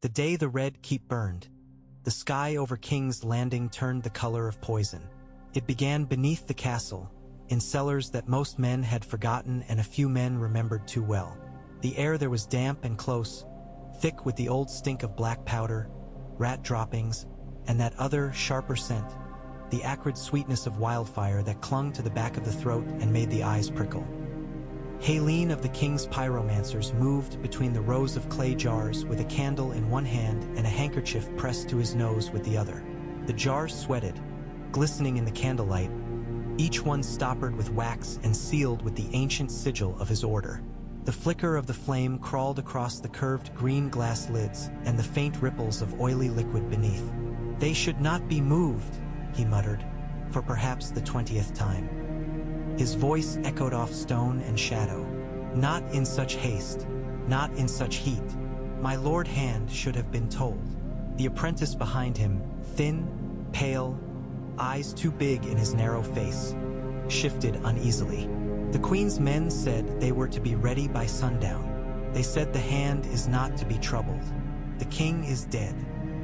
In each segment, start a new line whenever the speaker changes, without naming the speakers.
The day the red keep burned, the sky over King's Landing turned the color of poison. It began beneath the castle, in cellars that most men had forgotten and a few men remembered too well. The air there was damp and close, thick with the old stink of black powder, rat droppings, and that other, sharper scent, the acrid sweetness of wildfire that clung to the back of the throat and made the eyes prickle. Haleen of the king's pyromancers moved between the rows of clay jars with a candle in one hand and a handkerchief pressed to his nose with the other. The jars sweated, glistening in the candlelight, each one stoppered with wax and sealed with the ancient sigil of his order. The flicker of the flame crawled across the curved green glass lids and the faint ripples of oily liquid beneath. "They should not be moved," he muttered, for perhaps the 20th time. His voice echoed off stone and shadow. "Not in such haste, not in such heat. My lord Hand should have been told." The apprentice behind him, thin, pale, eyes too big in his narrow face, shifted uneasily. "The Queen's men said they were to be ready by sundown. They said the Hand is not to be troubled. The king is dead."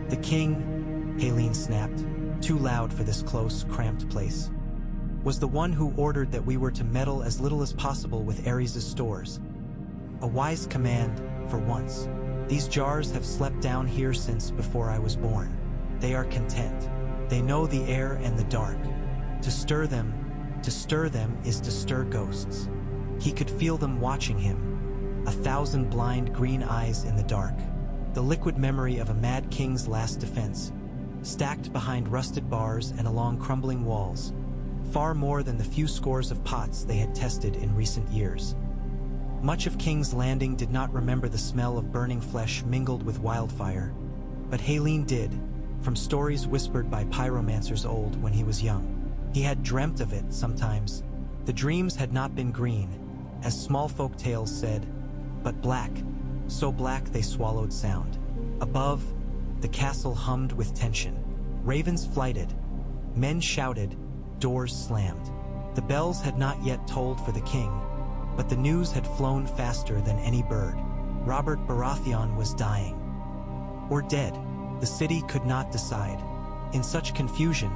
"The king," Haleen snapped, too loud for this close, cramped place, "was the one who ordered that we were to meddle as little as possible with Ares' stores. A wise command, for once. These jars have slept down here since before I was born. They are content. They know the air and the dark. To stir them is to stir ghosts." He could feel them watching him, 1,000 blind green eyes in the dark. The liquid memory of a mad king's last defense, stacked behind rusted bars and along crumbling walls, far more than the few scores of pots they had tested in recent years. Much of King's Landing did not remember the smell of burning flesh mingled with wildfire, but Haleen did, from stories whispered by pyromancers old when he was young. He had dreamt of it sometimes. The dreams had not been green, as small folk tales said, but black, so black they swallowed sound. Above, the castle hummed with tension. Ravens flighted, men shouted, doors slammed. The bells had not yet tolled for the king, but the news had flown faster than any bird. Robert Baratheon was dying. Or dead. The city could not decide. In such confusion,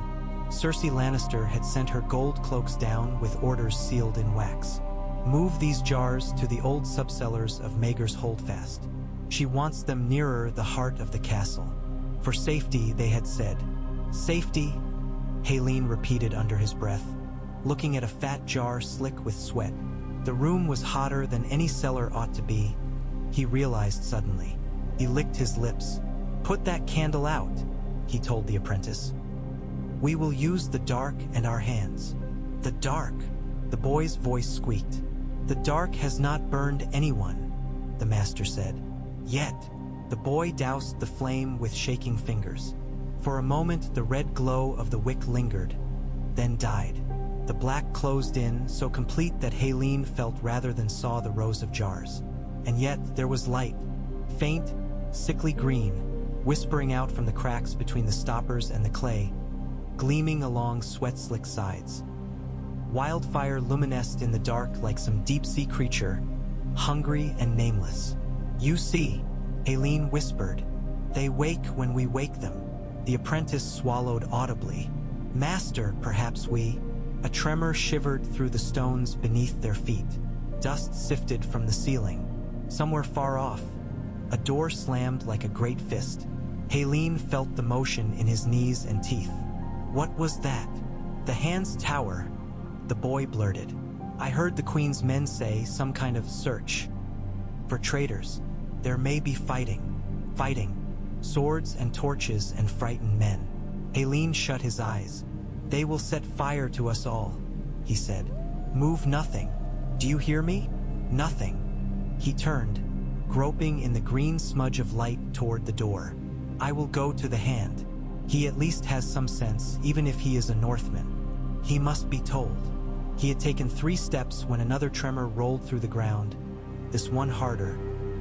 Cersei Lannister had sent her gold cloaks down with orders sealed in wax. "Move these jars to the old subcellars of Maegor's Holdfast. She wants them nearer the heart of the castle. For safety," they had said. "Safety," Haleen repeated under his breath, looking at a fat jar slick with sweat. The room was hotter than any cellar ought to be, he realized suddenly. He licked his lips. "Put that candle out," he told the apprentice. "We will use the dark and our hands." "The dark," the boy's voice squeaked. "The dark has not burned anyone," the master said. "Yet." The boy doused the flame with shaking fingers. For a moment the red glow of the wick lingered, then died. The black closed in, so complete that Haleen felt rather than saw the rows of jars. And yet there was light, faint, sickly green, whispering out from the cracks between the stoppers and the clay, gleaming along sweat-slick sides. Wildfire luminesced in the dark like some deep-sea creature, hungry and nameless. "You see," Haleen whispered, "they wake when we wake them." The apprentice swallowed audibly. "Master, perhaps we..." A tremor shivered through the stones beneath their feet. Dust sifted from the ceiling. Somewhere far off, a door slammed like a great fist. Haleen felt the motion in his knees and teeth. What was that? "The Hand's tower," the boy blurted. "I heard the Queen's men say some kind of search. For traitors. There may be fighting. Swords and torches and frightened men." Haleen shut his eyes. "They will set fire to us all," he said. "Move nothing. Do you hear me? Nothing." He turned, groping in the green smudge of light toward the door. "I will go to the Hand. He at least has some sense, even if he is a Northman. He must be told." He had taken 3 steps when another tremor rolled through the ground, this one harder,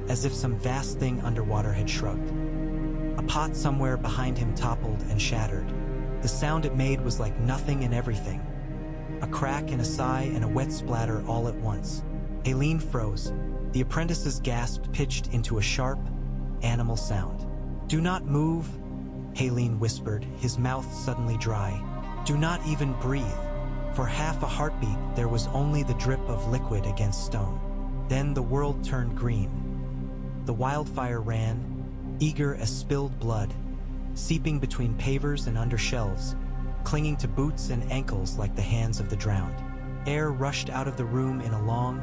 as if some vast thing underwater had shrugged. A pot somewhere behind him toppled and shattered. The sound it made was like nothing and everything. A crack and a sigh and a wet splatter all at once. Haleen froze. The apprentice's gasp pitched into a sharp, animal sound. "Do not move," Helene whispered, his mouth suddenly dry. "Do not even breathe." For half a heartbeat, there was only the drip of liquid against stone. Then the world turned green. The wildfire ran, eager as spilled blood, seeping between pavers and under shelves, clinging to boots and ankles like the hands of the drowned. Air rushed out of the room in a long,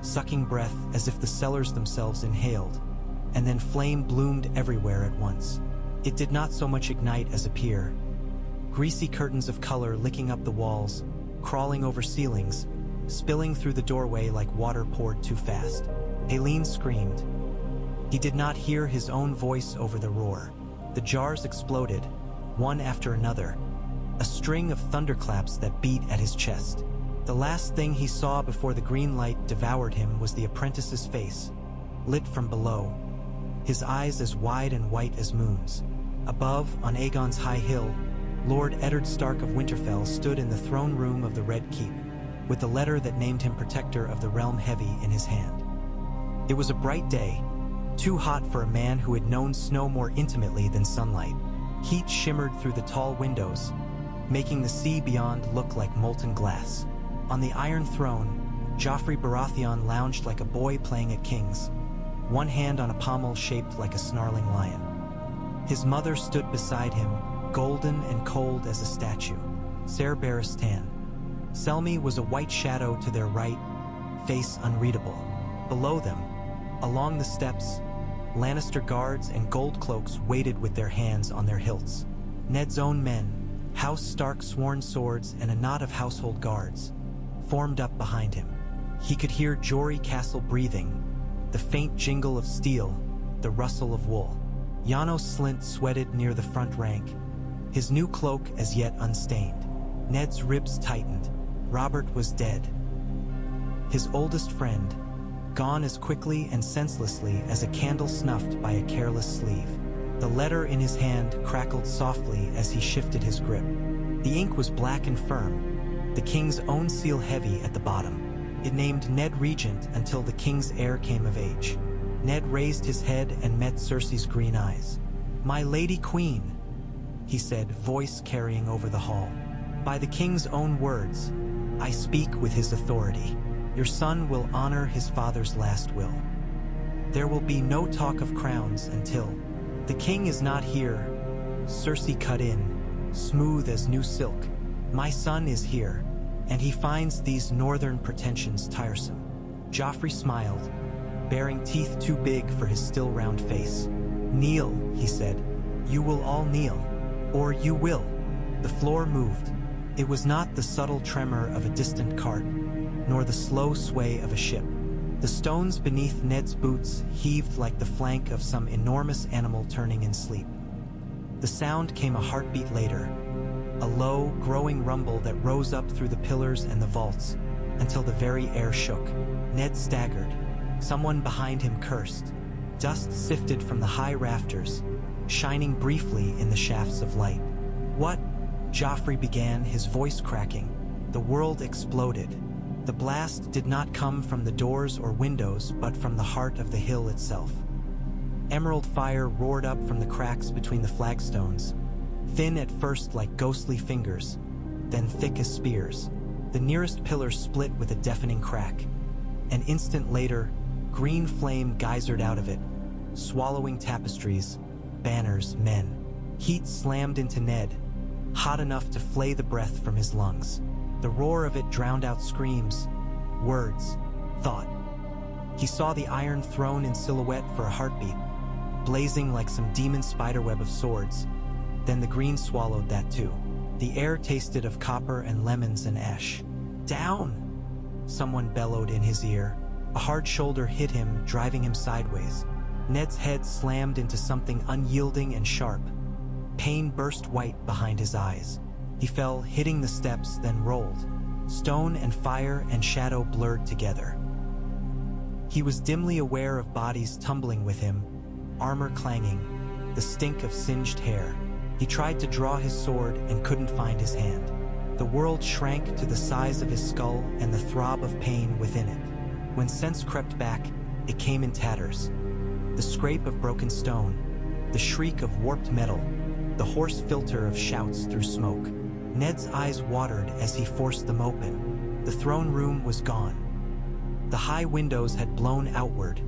sucking breath as if the cellars themselves inhaled, and then flame bloomed everywhere at once. It did not so much ignite as appear. Greasy curtains of color licking up the walls, crawling over ceilings, spilling through the doorway like water poured too fast. Helene screamed. He did not hear his own voice over the roar. The jars exploded, one after another, a string of thunderclaps that beat at his chest. The last thing he saw before the green light devoured him was the apprentice's face, lit from below, his eyes as wide and white as moons. Above, on Aegon's high hill, Lord Eddard Stark of Winterfell stood in the throne room of the Red Keep, with the letter that named him protector of the realm heavy in his hand. It was a bright day, too hot for a man who had known snow more intimately than sunlight. Heat shimmered through the tall windows, making the sea beyond look like molten glass. On the Iron Throne, Joffrey Baratheon lounged like a boy playing at kings, one hand on a pommel shaped like a snarling lion. His mother stood beside him, golden and cold as a statue, Ser Barristan. Selmy was a white shadow to their right, face unreadable. Below them, along the steps, Lannister guards and gold cloaks waited with their hands on their hilts. Ned's own men, House Stark sworn swords and a knot of household guards, formed up behind him. He could hear Jory Castle breathing, the faint jingle of steel, the rustle of wool. Janos Slynt sweated near the front rank, his new cloak as yet unstained. Ned's ribs tightened. Robert was dead. His oldest friend, gone as quickly and senselessly as a candle snuffed by a careless sleeve. The letter in his hand crackled softly as he shifted his grip. The ink was black and firm, the king's own seal heavy at the bottom. It named Ned Regent until the king's heir came of age. Ned raised his head and met Cersei's green eyes. "My lady queen," he said, voice carrying over the hall. "By the king's own words, I speak with his authority. Your son will honor his father's last will. There will be no talk of crowns until—" "The king is not here," Cersei cut in, smooth as new silk. "My son is here, and he finds these northern pretensions tiresome." Joffrey smiled, baring teeth too big for his still round face. "Kneel," he said. "You will all kneel. Or you will." The floor moved. It was not the subtle tremor of a distant cart, nor the slow sway of a ship. The stones beneath Ned's boots heaved like the flank of some enormous animal turning in sleep. The sound came a heartbeat later, a low, growing rumble that rose up through the pillars and the vaults, until the very air shook. Ned staggered. Someone behind him cursed. Dust sifted from the high rafters, shining briefly in the shafts of light. "What?" Joffrey began, his voice cracking. The world exploded. The blast did not come from the doors or windows, but from the heart of the hill itself. Emerald fire roared up from the cracks between the flagstones, thin at first like ghostly fingers, then thick as spears. The nearest pillar split with a deafening crack. An instant later, green flame geysered out of it, swallowing tapestries, banners, men. Heat slammed into Ned, hot enough to flay the breath from his lungs. The roar of it drowned out screams, words, thought. He saw the Iron Throne in silhouette for a heartbeat, blazing like some demon spiderweb of swords. Then the green swallowed that too. The air tasted of copper and lemons and ash. "Down!" someone bellowed in his ear. A hard shoulder hit him, driving him sideways. Ned's head slammed into something unyielding and sharp. Pain burst white behind his eyes. He fell, hitting the steps, then rolled. Stone and fire and shadow blurred together. He was dimly aware of bodies tumbling with him, armor clanging, the stink of singed hair. He tried to draw his sword and couldn't find his hand. The world shrank to the size of his skull and the throb of pain within it. When sense crept back, it came in tatters. The scrape of broken stone, the shriek of warped metal, the hoarse filter of shouts through smoke. Ned's eyes watered as he forced them open. The throne room was gone. The high windows had blown outward,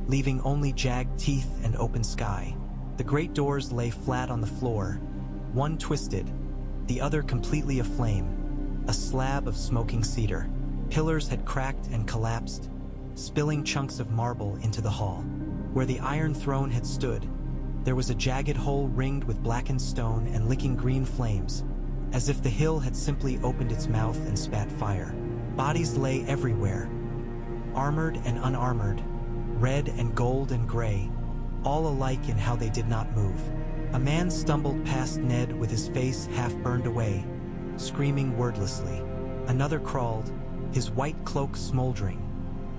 leaving only jagged teeth and open sky. The great doors lay flat on the floor, one twisted, the other completely aflame, a slab of smoking cedar. Pillars had cracked and collapsed, spilling chunks of marble into the hall. Where the iron throne had stood, there was a jagged hole ringed with blackened stone and licking green flames, as if the hill had simply opened its mouth and spat fire. Bodies lay everywhere, armored and unarmored, red and gold and gray, all alike in how they did not move. A man stumbled past Ned with his face half burned away, screaming wordlessly. Another crawled, his white cloak smoldering,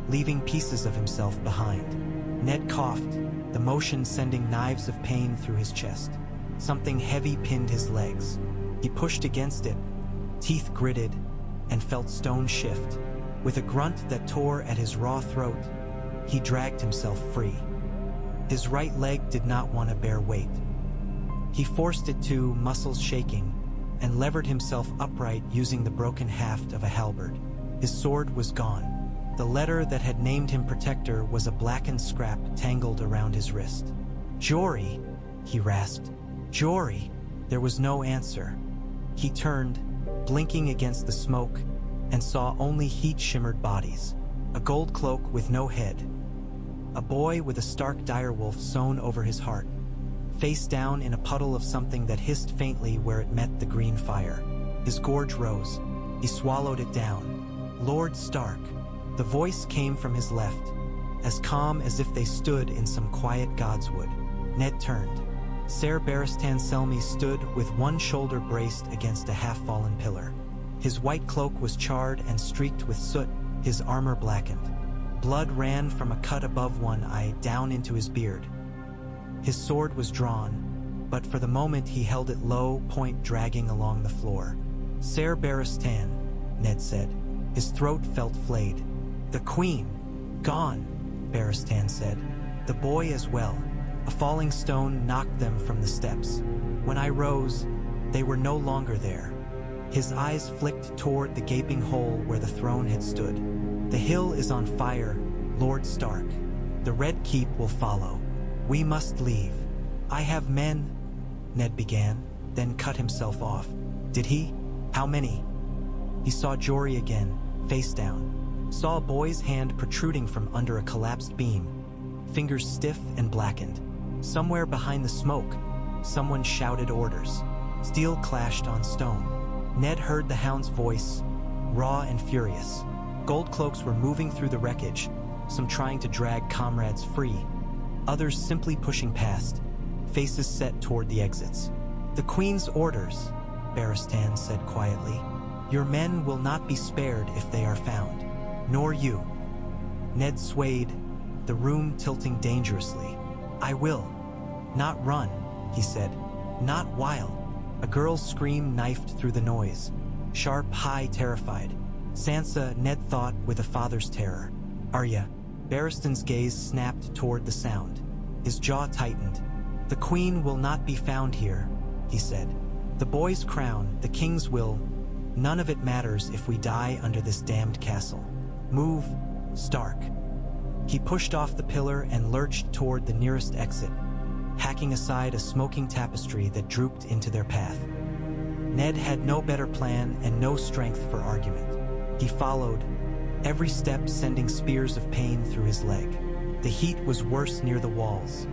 leaving pieces of himself behind. Ned coughed, the motion sending knives of pain through his chest. Something heavy pinned his legs. He pushed against it, teeth gritted, and felt stone shift. With a grunt that tore at his raw throat, he dragged himself free. His right leg did not want to bear weight. He forced it to, muscles shaking, and levered himself upright using the broken haft of a halberd. His sword was gone. The letter that had named him protector was a blackened scrap tangled around his wrist. "Jory," he rasped. "Jory." There was no answer. He turned, blinking against the smoke, and saw only heat-shimmered bodies. A gold cloak with no head. A boy with a stark direwolf sewn over his heart, face down in a puddle of something that hissed faintly where it met the green fire. His gorge rose. He swallowed it down. "Lord Stark." The voice came from his left, as calm as if they stood in some quiet godswood. Ned turned. Ser Barristan Selmy stood with one shoulder braced against a half-fallen pillar. His white cloak was charred and streaked with soot, his armor blackened. Blood ran from a cut above one eye down into his beard. His sword was drawn, but for the moment he held it low, point dragging along the floor. "Ser Barristan," Ned said. His throat felt flayed. "The Queen, gone," Barristan said. "The boy as well." A falling stone knocked them from the steps. When I rose, they were no longer there. His eyes flicked toward the gaping hole where the throne had stood. "The hill is on fire, Lord Stark. The Red Keep will follow. We must leave." "I have men," Ned began, then cut himself off. Did he? How many? He saw Jory again, face down. Saw a boy's hand protruding from under a collapsed beam, fingers stiff and blackened. Somewhere behind the smoke, someone shouted orders. Steel clashed on stone. Ned heard the hound's voice, raw and furious. Gold cloaks were moving through the wreckage, some trying to drag comrades free, others simply pushing past, faces set toward the exits. "The Queen's orders," Barristan said quietly. "Your men will not be spared if they are found. Nor you." Ned swayed, the room tilting dangerously. "I will not run," he said. "Not while." A girl's scream knifed through the noise. Sharp, high, terrified. Sansa, Ned thought, with a father's terror. "Arya." Barristan's gaze snapped toward the sound. His jaw tightened. "The Queen will not be found here," he said. "The boy's crown, the King's will, none of it matters if we die under this damned castle. Move, Stark." He pushed off the pillar and lurched toward the nearest exit, hacking aside a smoking tapestry that drooped into their path. Ned had no better plan and no strength for argument. He followed, every step sending spears of pain through his leg. The heat was worse near the walls.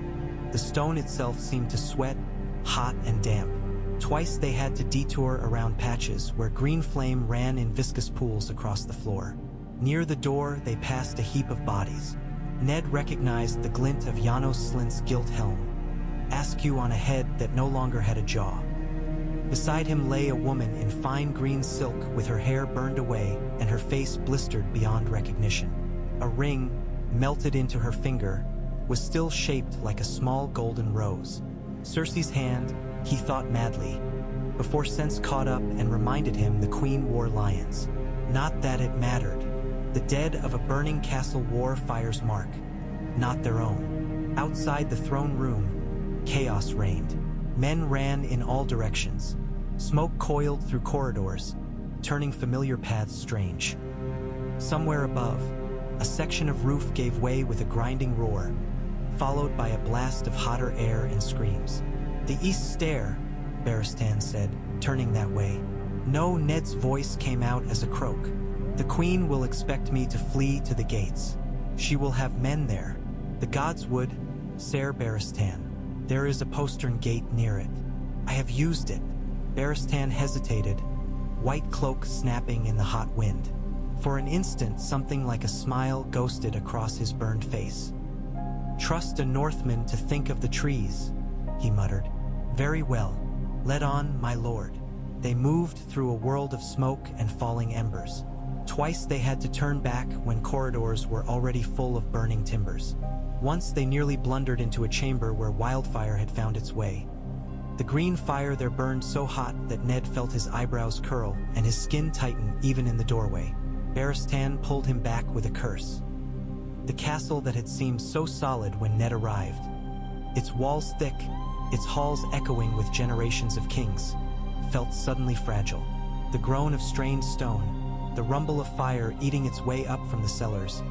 The stone itself seemed to sweat, hot and damp. Twice they had to detour around patches where green flame ran in viscous pools across the floor. Near the door, they passed a heap of bodies. Ned recognized the glint of Janos Slint's gilt helm, askew on a head that no longer had a jaw. Beside him lay a woman in fine green silk with her hair burned away and her face blistered beyond recognition. A ring, melted into her finger, was still shaped like a small golden rose. Cersei's hand, he thought madly, before sense caught up and reminded him the Queen wore lions. Not that it mattered. The dead of a burning castle wore fire's mark, not their own. Outside the throne room, chaos reigned. Men ran in all directions. Smoke coiled through corridors, turning familiar paths strange. Somewhere above, a section of roof gave way with a grinding roar, followed by a blast of hotter air and screams. "The east stair," Barristan said, turning that way. No, Ned's voice came out as a croak. "The queen will expect me to flee to the gates. She will have men there. The gods would, Ser Barristan. There is a postern gate near it. I have used it." Barristan hesitated, white cloak snapping in the hot wind. For an instant, something like a smile ghosted across his burned face. "Trust a Northman to think of the trees," he muttered. "Very well. Let on, my lord." They moved through a world of smoke and falling embers. Twice they had to turn back when corridors were already full of burning timbers. Once they nearly blundered into a chamber where wildfire had found its way. The green fire there burned so hot that Ned felt his eyebrows curl and his skin tighten even in the doorway. Barristan pulled him back with a curse. The castle that had seemed so solid when Ned arrived. Its walls thick, its halls echoing with generations of kings, felt suddenly fragile. The groan of strained stone, the rumble of fire eating its way up from the cellars,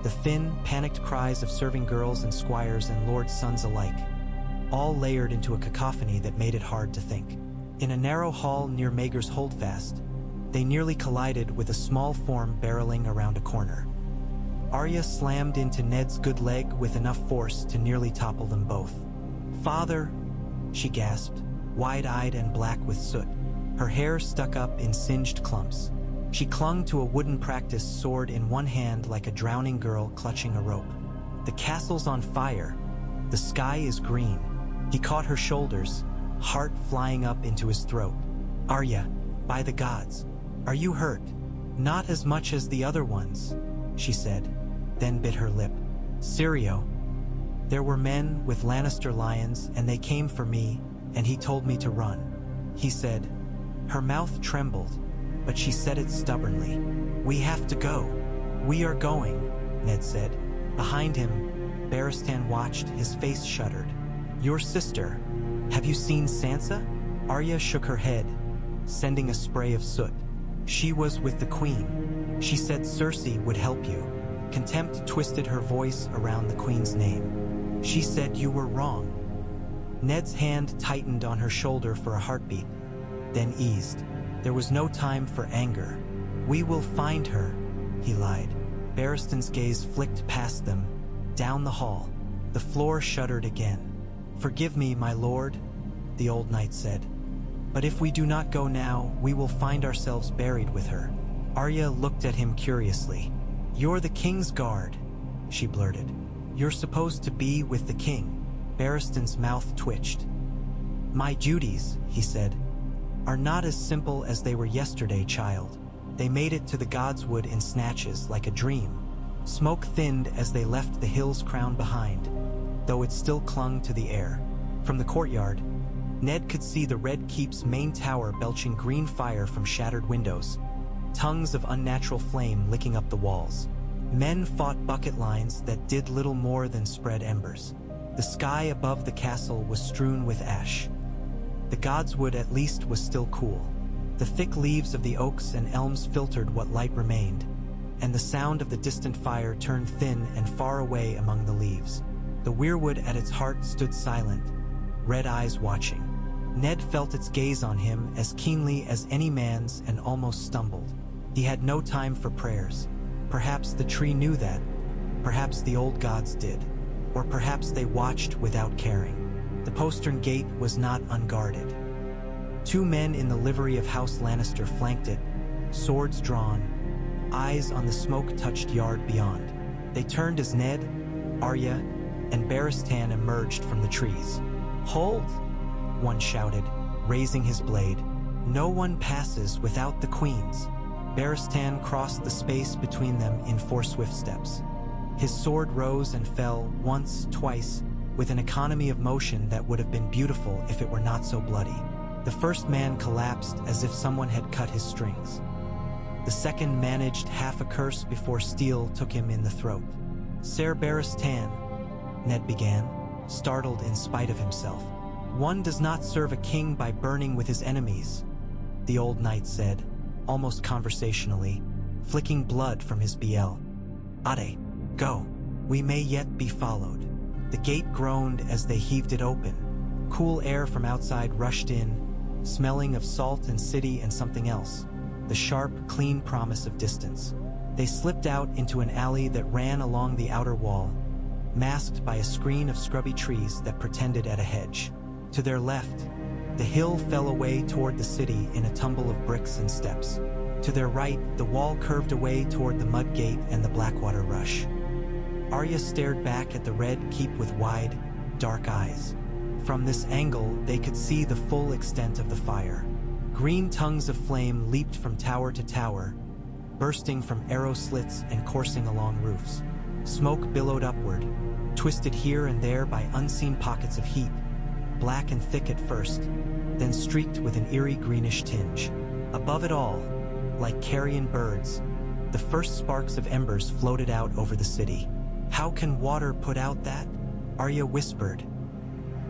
the thin, panicked cries of serving girls and squires and lords' sons alike, all layered into a cacophony that made it hard to think. In a narrow hall near Maegor's Holdfast, they nearly collided with a small form barreling around a corner. Arya slammed into Ned's good leg with enough force to nearly topple them both. "Father," she gasped, wide-eyed and black with soot. Her hair stuck up in singed clumps. She clung to a wooden practice sword in one hand like a drowning girl clutching a rope. "The castle's on fire. The sky is green." He caught her shoulders, heart flying up into his throat. "Arya, by the gods, are you hurt?" "Not as much as the other ones," she said, then bit her lip. "Syrio. There were men with Lannister lions and they came for me, and he told me to run," he said. Her mouth trembled, but she said it stubbornly. "We have to go." "We are going," Ned said. Behind him, Barristan watched, his face shuddered. "Your sister. Have you seen Sansa?" Arya shook her head, sending a spray of soot. "She was with the queen. She said Cersei would help you." Contempt twisted her voice around the queen's name. "She said you were wrong." Ned's hand tightened on her shoulder for a heartbeat, then eased. There was no time for anger. "We will find her," he lied. Barristan's gaze flicked past them, down the hall. The floor shuddered again. "Forgive me, my lord," the old knight said. "But if we do not go now, we will find ourselves buried with her." Arya looked at him curiously. "You're the king's guard," she blurted. "You're supposed to be with the king." Barristan's mouth twitched. "My duties," he said, "are not as simple as they were yesterday, child. They made it to the Godswood in snatches, like a dream. Smoke thinned as they left the hill's crown behind, though it still clung to the air. From the courtyard, Ned could see the Red Keep's main tower belching green fire from shattered windows, tongues of unnatural flame licking up the walls. Men fought bucket lines that did little more than spread embers. The sky above the castle was strewn with ash. The Godswood at least was still cool. The thick leaves of the oaks and elms filtered what light remained, and the sound of the distant fire turned thin and far away among the leaves. The weirwood at its heart stood silent, red eyes watching. Ned felt its gaze on him as keenly as any man's and almost stumbled. He had no time for prayers. Perhaps the tree knew that. Perhaps the old gods did. Or perhaps they watched without caring. The postern gate was not unguarded. Two men in the livery of House Lannister flanked it, swords drawn, eyes on the smoke-touched yard beyond. They turned as Ned, Arya, and Barristan emerged from the trees. "Hold!" one shouted, raising his blade. "No one passes without the queens." Barristan crossed the space between them in 4 swift steps. His sword rose and fell once, twice, with an economy of motion that would have been beautiful if it were not so bloody. The first man collapsed as if someone had cut his strings. The second managed half a curse before steel took him in the throat. "Ser Barristan," Ned began. startled in spite of himself. "One does not serve a king by burning with his enemies," the old knight said, almost conversationally, flicking blood from his BL. "Ade, go. We may yet be followed." The gate groaned as they heaved it open. Cool air from outside rushed in, smelling of salt and city and something else, the sharp, clean promise of distance. They slipped out into an alley that ran along the outer wall, masked by a screen of scrubby trees that pretended at a hedge. To their left, the hill fell away toward the city in a tumble of bricks and steps. To their right, the wall curved away toward the mud gate and the Blackwater Rush. Arya stared back at the red keep with wide, dark eyes. From this angle, they could see the full extent of the fire. Green tongues of flame leaped from tower to tower, bursting from arrow slits and coursing along roofs. Smoke billowed upward, twisted here and there by unseen pockets of heat, black and thick at first, then streaked with an eerie greenish tinge. Above it all, like carrion birds, the first sparks of embers floated out over the city. "How can water put out that?" Arya whispered.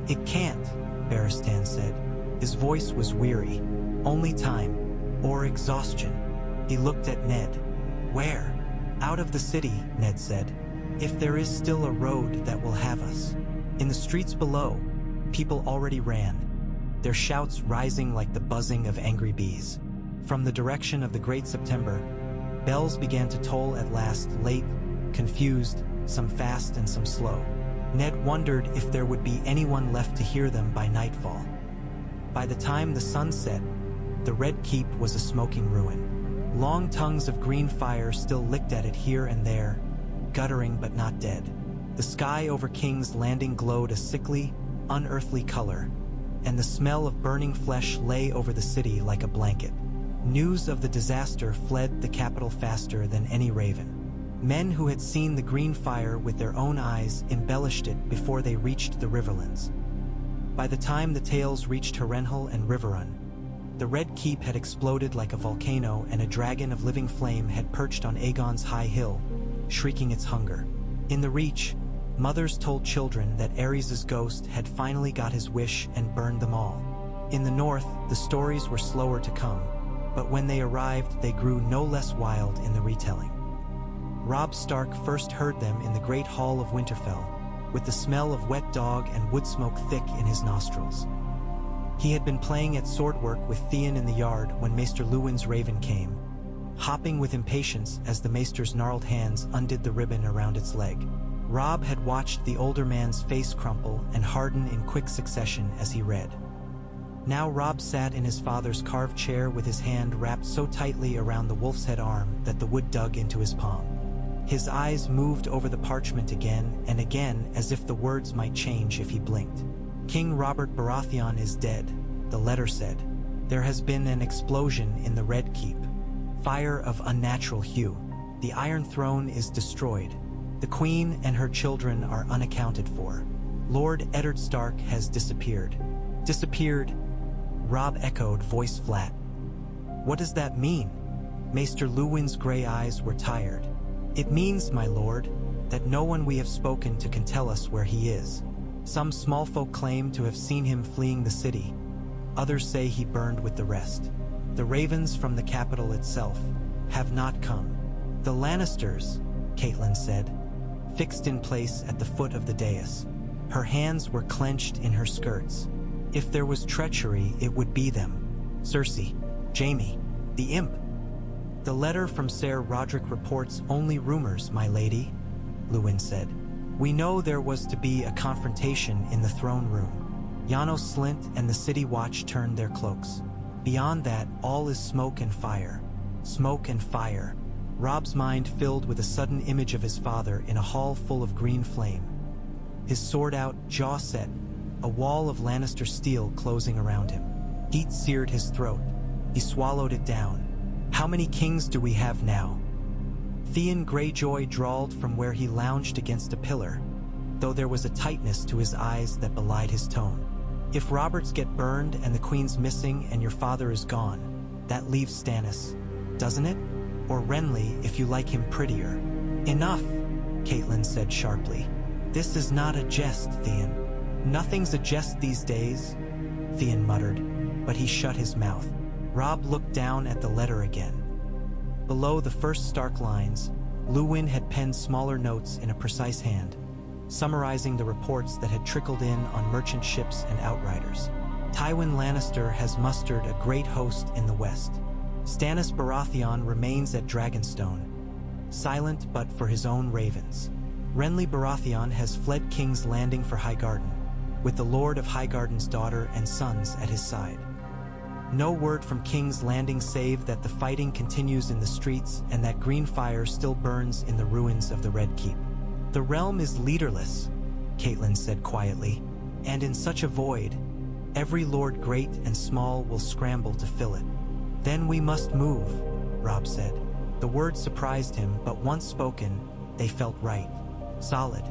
"It can't," Barristan said. His voice was weary. "Only time, or exhaustion." He looked at Ned. "Where?" "Out of the city," Ned said. "If there is still a road that will have us." In the streets below, people already ran, their shouts rising like the buzzing of angry bees. From the direction of the Great September, bells began to toll at last, late, confused, some fast and some slow. Ned wondered if there would be anyone left to hear them by nightfall. By the time the sun set, the Red Keep was a smoking ruin. Long tongues of green fire still licked at it here and there, guttering but not dead. The sky over King's Landing glowed a sickly, unearthly color, and the smell of burning flesh lay over the city like a blanket. News of the disaster fled the capital faster than any raven. Men who had seen the green fire with their own eyes embellished it before they reached the Riverlands. By the time the tales reached Harrenhal and Riverrun, the Red Keep had exploded like a volcano and a dragon of living flame had perched on Aegon's high hill, shrieking its hunger. In the Reach, mothers told children that Aerys' ghost had finally got his wish and burned them all. In the north, the stories were slower to come, but when they arrived, they grew no less wild in the retelling. Robb Stark first heard them in the Great Hall of Winterfell, with the smell of wet dog and wood smoke thick in his nostrils. He had been playing at swordwork with Theon in the yard when Maester Luwin's raven came, hopping with impatience as the maester's gnarled hands undid the ribbon around its leg. Robb had watched the older man's face crumple and harden in quick succession as he read. Now Robb sat in his father's carved chair with his hand wrapped so tightly around the wolf's head arm that the wood dug into his palm. His eyes moved over the parchment again and again as if the words might change if he blinked. "King Robert Baratheon is dead," the letter said. "There has been an explosion in the Red Keep. Fire of unnatural hue. The Iron Throne is destroyed. The Queen and her children are unaccounted for. Lord Eddard Stark has disappeared." "Disappeared?" Robb echoed, voice flat. "What does that mean?" Maester Luwin's gray eyes were tired. "It means, my lord, that no one we have spoken to can tell us where he is. Some small folk claim to have seen him fleeing the city. Others say he burned with the rest. The ravens from the capital itself have not come." "The Lannisters," Catelyn said, fixed in place at the foot of the dais. Her hands were clenched in her skirts. "If there was treachery, it would be them. Cersei, Jaime, the imp." "The letter from Ser Rodrik reports only rumors, my lady," Luwin said. "We know there was to be a confrontation in the throne room. Janos Slynt and the City Watch turned their cloaks. Beyond that, all is smoke and fire. Smoke and fire." Robb's mind filled with a sudden image of his father in a hall full of green flame. His sword out, jaw set, a wall of Lannister steel closing around him. Heat seared his throat. He swallowed it down. "How many kings do we have now?" Theon Greyjoy drawled from where he lounged against a pillar, though there was a tightness to his eyes that belied his tone. "If Roberts get burned and the Queen's missing and your father is gone, that leaves Stannis, doesn't it? Or Renly if you like him prettier." "Enough," Catelyn said sharply. "This is not a jest, Theon. Nothing's a jest these days, Theon muttered, but he shut his mouth. Robb looked down at the letter again. Below the first Stark lines, Luwin had penned smaller notes in a precise hand, summarizing the reports that had trickled in on merchant ships and outriders. Tywin Lannister has mustered a great host in the west. Stannis Baratheon remains at Dragonstone, silent but for his own ravens. Renly Baratheon has fled King's Landing for Highgarden, with the Lord of Highgarden's daughter and sons at his side. No word from King's Landing save that the fighting continues in the streets and that green fire still burns in the ruins of the Red Keep. The realm is leaderless, Catelyn said quietly, and in such a void, every lord great and small will scramble to fill it. Then we must move, Robb said. The words surprised him, but once spoken, they felt right. Solid.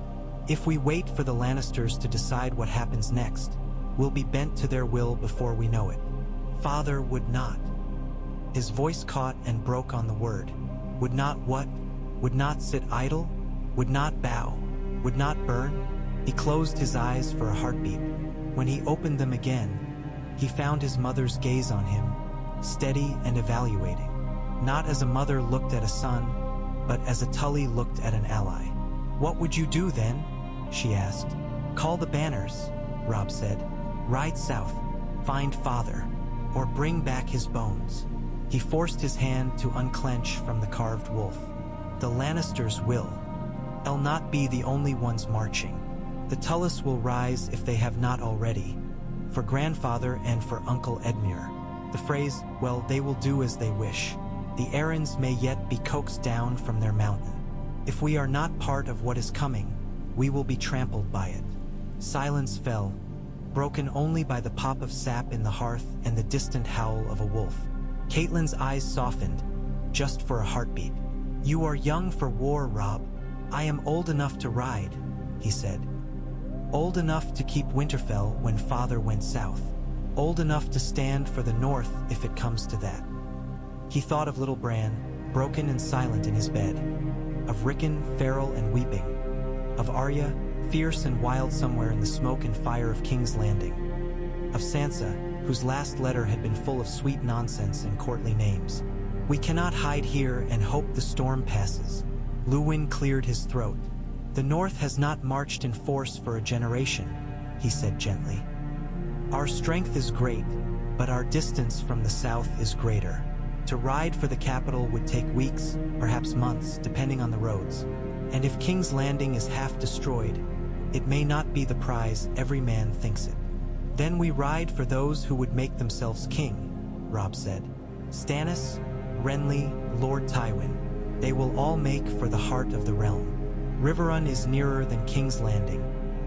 If we wait for the Lannisters to decide what happens next, we'll be bent to their will before we know it. Father would not. His voice caught and broke on the word. Would not what? Would not sit idle? Would not bow? Would not burn? He closed his eyes for a heartbeat. When he opened them again, he found his mother's gaze on him, steady and evaluating. Not as a mother looked at a son, but as a Tully looked at an ally. What would you do then? She asked. Call the banners, Robb said. Ride south, find father, or bring back his bones. He forced his hand to unclench from the carved wolf. The Lannisters will. They'll not be the only ones marching. The Tullys will rise if they have not already, for grandfather and for Uncle Edmure. The phrase, well, they will do as they wish. The Arryns may yet be coaxed down from their mountain. If we are not part of what is coming, we will be trampled by it. Silence fell, broken only by the pop of sap in the hearth and the distant howl of a wolf. Catelyn's eyes softened, just for a heartbeat. You are young for war, Robb. I am old enough to ride, he said. Old enough to keep Winterfell when father went south. Old enough to stand for the north if it comes to that. He thought of little Bran, broken and silent in his bed. Of Rickon, feral and weeping. Of Arya, fierce and wild somewhere in the smoke and fire of King's Landing. Of Sansa, whose last letter had been full of sweet nonsense and courtly names. We cannot hide here and hope the storm passes. Luwin cleared his throat. The North has not marched in force for a generation, he said gently. Our strength is great, but our distance from the South is greater. To ride for the capital would take weeks, perhaps months, depending on the roads. And if King's Landing is half destroyed, it may not be the prize every man thinks it. Then we ride for those who would make themselves king, Robb said. Stannis, Renly, Lord Tywin, they will all make for the heart of the realm. Riverrun is nearer than King's Landing,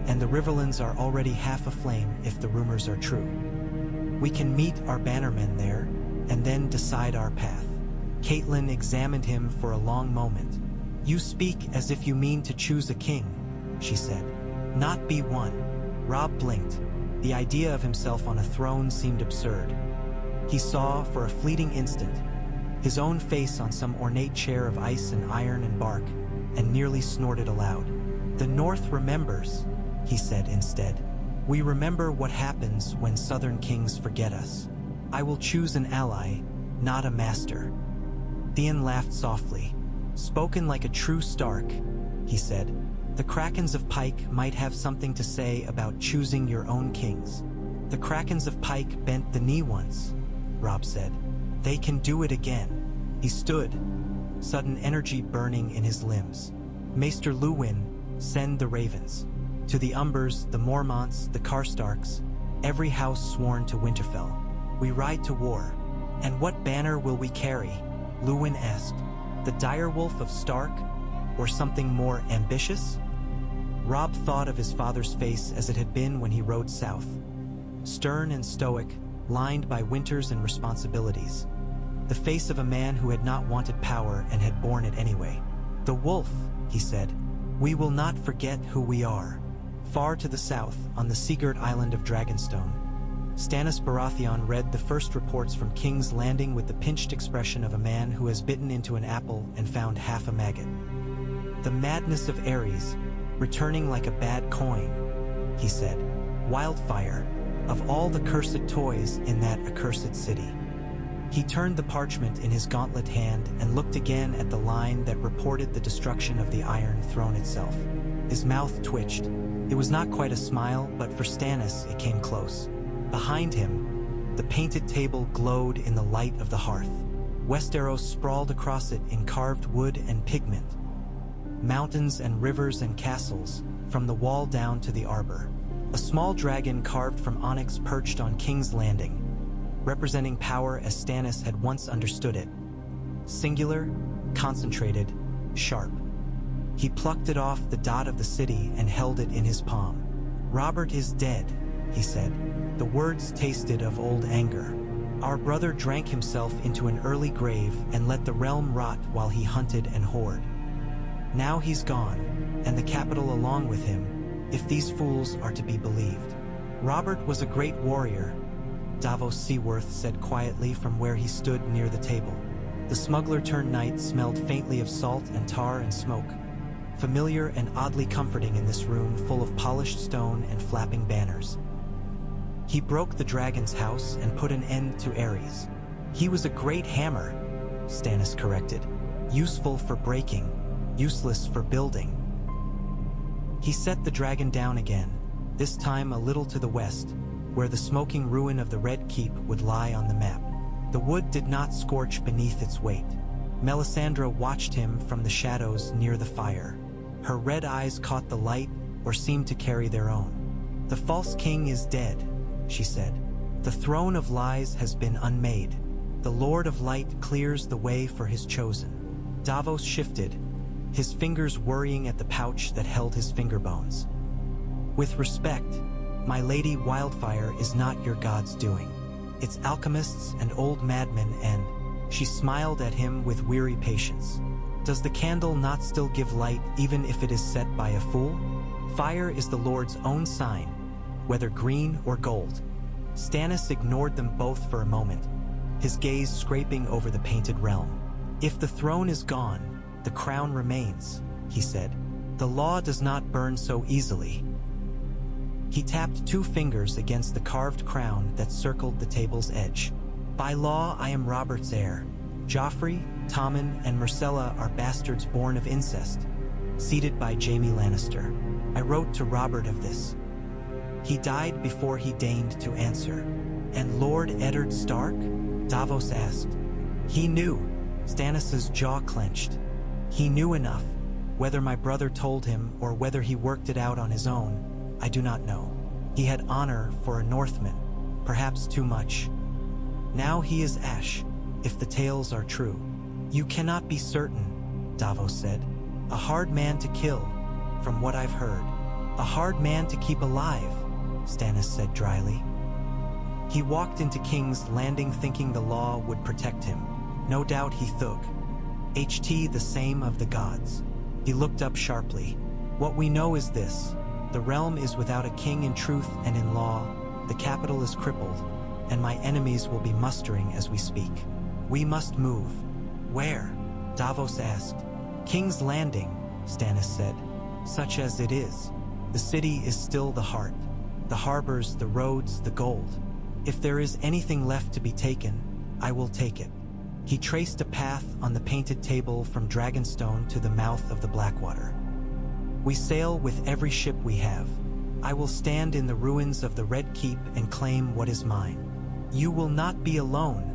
and the Riverlands are already half aflame if the rumors are true. We can meet our bannermen there, and then decide our path. Catelyn examined him for a long moment. You speak as if you mean to choose a king, she said. Not be one. Robb blinked. The idea of himself on a throne seemed absurd. He saw, for a fleeting instant, his own face on some ornate chair of ice and iron and bark, and nearly snorted aloud. The North remembers, he said instead. We remember what happens when Southern kings forget us. I will choose an ally, not a master. Theon laughed softly. Spoken like a true Stark, he said. The Krakens of Pike might have something to say about choosing your own kings. The Krakens of Pike bent the knee once, Robb said. They can do it again. He stood, sudden energy burning in his limbs. Maester Luwin, send the ravens. To the Umbers, the Mormonts, the Karstarks, every house sworn to Winterfell. We ride to war. And what banner will we carry? Luwin asked. The direwolf of Stark, or something more ambitious? Robb thought of his father's face as it had been when he rode south. Stern and stoic, lined by winters and responsibilities. The face of a man who had not wanted power and had borne it anyway. The wolf, he said. We will not forget who we are. Far to the south, on the seagirt island of Dragonstone, Stannis Baratheon read the first reports from King's Landing with the pinched expression of a man who has bitten into an apple and found half a maggot. The madness of Ares, returning like a bad coin, he said. Wildfire, of all the cursed toys in that accursed city. He turned the parchment in his gauntlet hand and looked again at the line that reported the destruction of the Iron Throne itself. His mouth twitched. It was not quite a smile, but for Stannis it came close. Behind him, the painted table glowed in the light of the hearth. Westeros sprawled across it in carved wood and pigment. Mountains and rivers and castles, from the wall down to the arbor. A small dragon carved from onyx perched on King's Landing, representing power as Stannis had once understood it. Singular, concentrated, sharp. He plucked it off the dot of the city and held it in his palm. "Robert is dead," he said. The words tasted of old anger. "Our brother drank himself into an early grave and let the realm rot while he hunted and hoard. Now he's gone, and the capital along with him, if these fools are to be believed. Robert was a great warrior," Davos Seaworth said quietly from where he stood near the table. The smuggler-turned-knight smelled faintly of salt and tar and smoke, familiar and oddly comforting in this room full of polished stone and flapping banners. "He broke the dragon's house and put an end to Ares. He was a great hammer," Stannis corrected. "Useful for breaking, useless for building." He set the dragon down again, this time a little to the west, where the smoking ruin of the Red Keep would lie on the map. The wood did not scorch beneath its weight. Melisandre watched him from the shadows near the fire. Her red eyes caught the light, or seemed to carry their own. "The false king is dead," she said. "The throne of lies has been unmade. The Lord of Light clears the way for his chosen." Davos shifted, his fingers worrying at the pouch that held his finger bones. "With respect, my lady Wildfire is not your god's doing. It's alchemists and old madmen and—" She smiled at him with weary patience. "Does the candle not still give light even if it is set by a fool? Fire is the Lord's own sign, whether green or gold." Stannis ignored them both for a moment, his gaze scraping over the painted realm. "If the throne is gone, the crown remains," he said. "The law does not burn so easily." He tapped 2 fingers against the carved crown that circled the table's edge. "By law, I am Robert's heir. Joffrey, Tommen, and Myrcella are bastards born of incest, seated by Jaime Lannister. I wrote to Robert of this. He died before he deigned to answer." "And Lord Eddard Stark?" Davos asked. "He knew." Stannis's jaw clenched. "He knew enough. Whether my brother told him or whether he worked it out on his own, I do not know. He had honor for a Northman, perhaps too much. Now he is ash, if the tales are true." "You cannot be certain," Davos said. "A hard man to kill, from what I've heard. A hard man to keep alive," Stannis said dryly. He walked into King's Landing thinking the law would protect him. No doubt he thug. HT the same of the gods. He looked up sharply. "What we know is this. The realm is without a king in truth and in law. The capital is crippled, and my enemies will be mustering as we speak. We must move." "Where?" Davos asked. "King's Landing," Stannis said. "Such as it is. The city is still the heart. The harbors, the roads, the gold. If there is anything left to be taken, I will take it." He traced a path on the painted table from Dragonstone to the mouth of the Blackwater. "We sail with every ship we have. I will stand in the ruins of the Red Keep and claim what is mine." "You will not be alone,"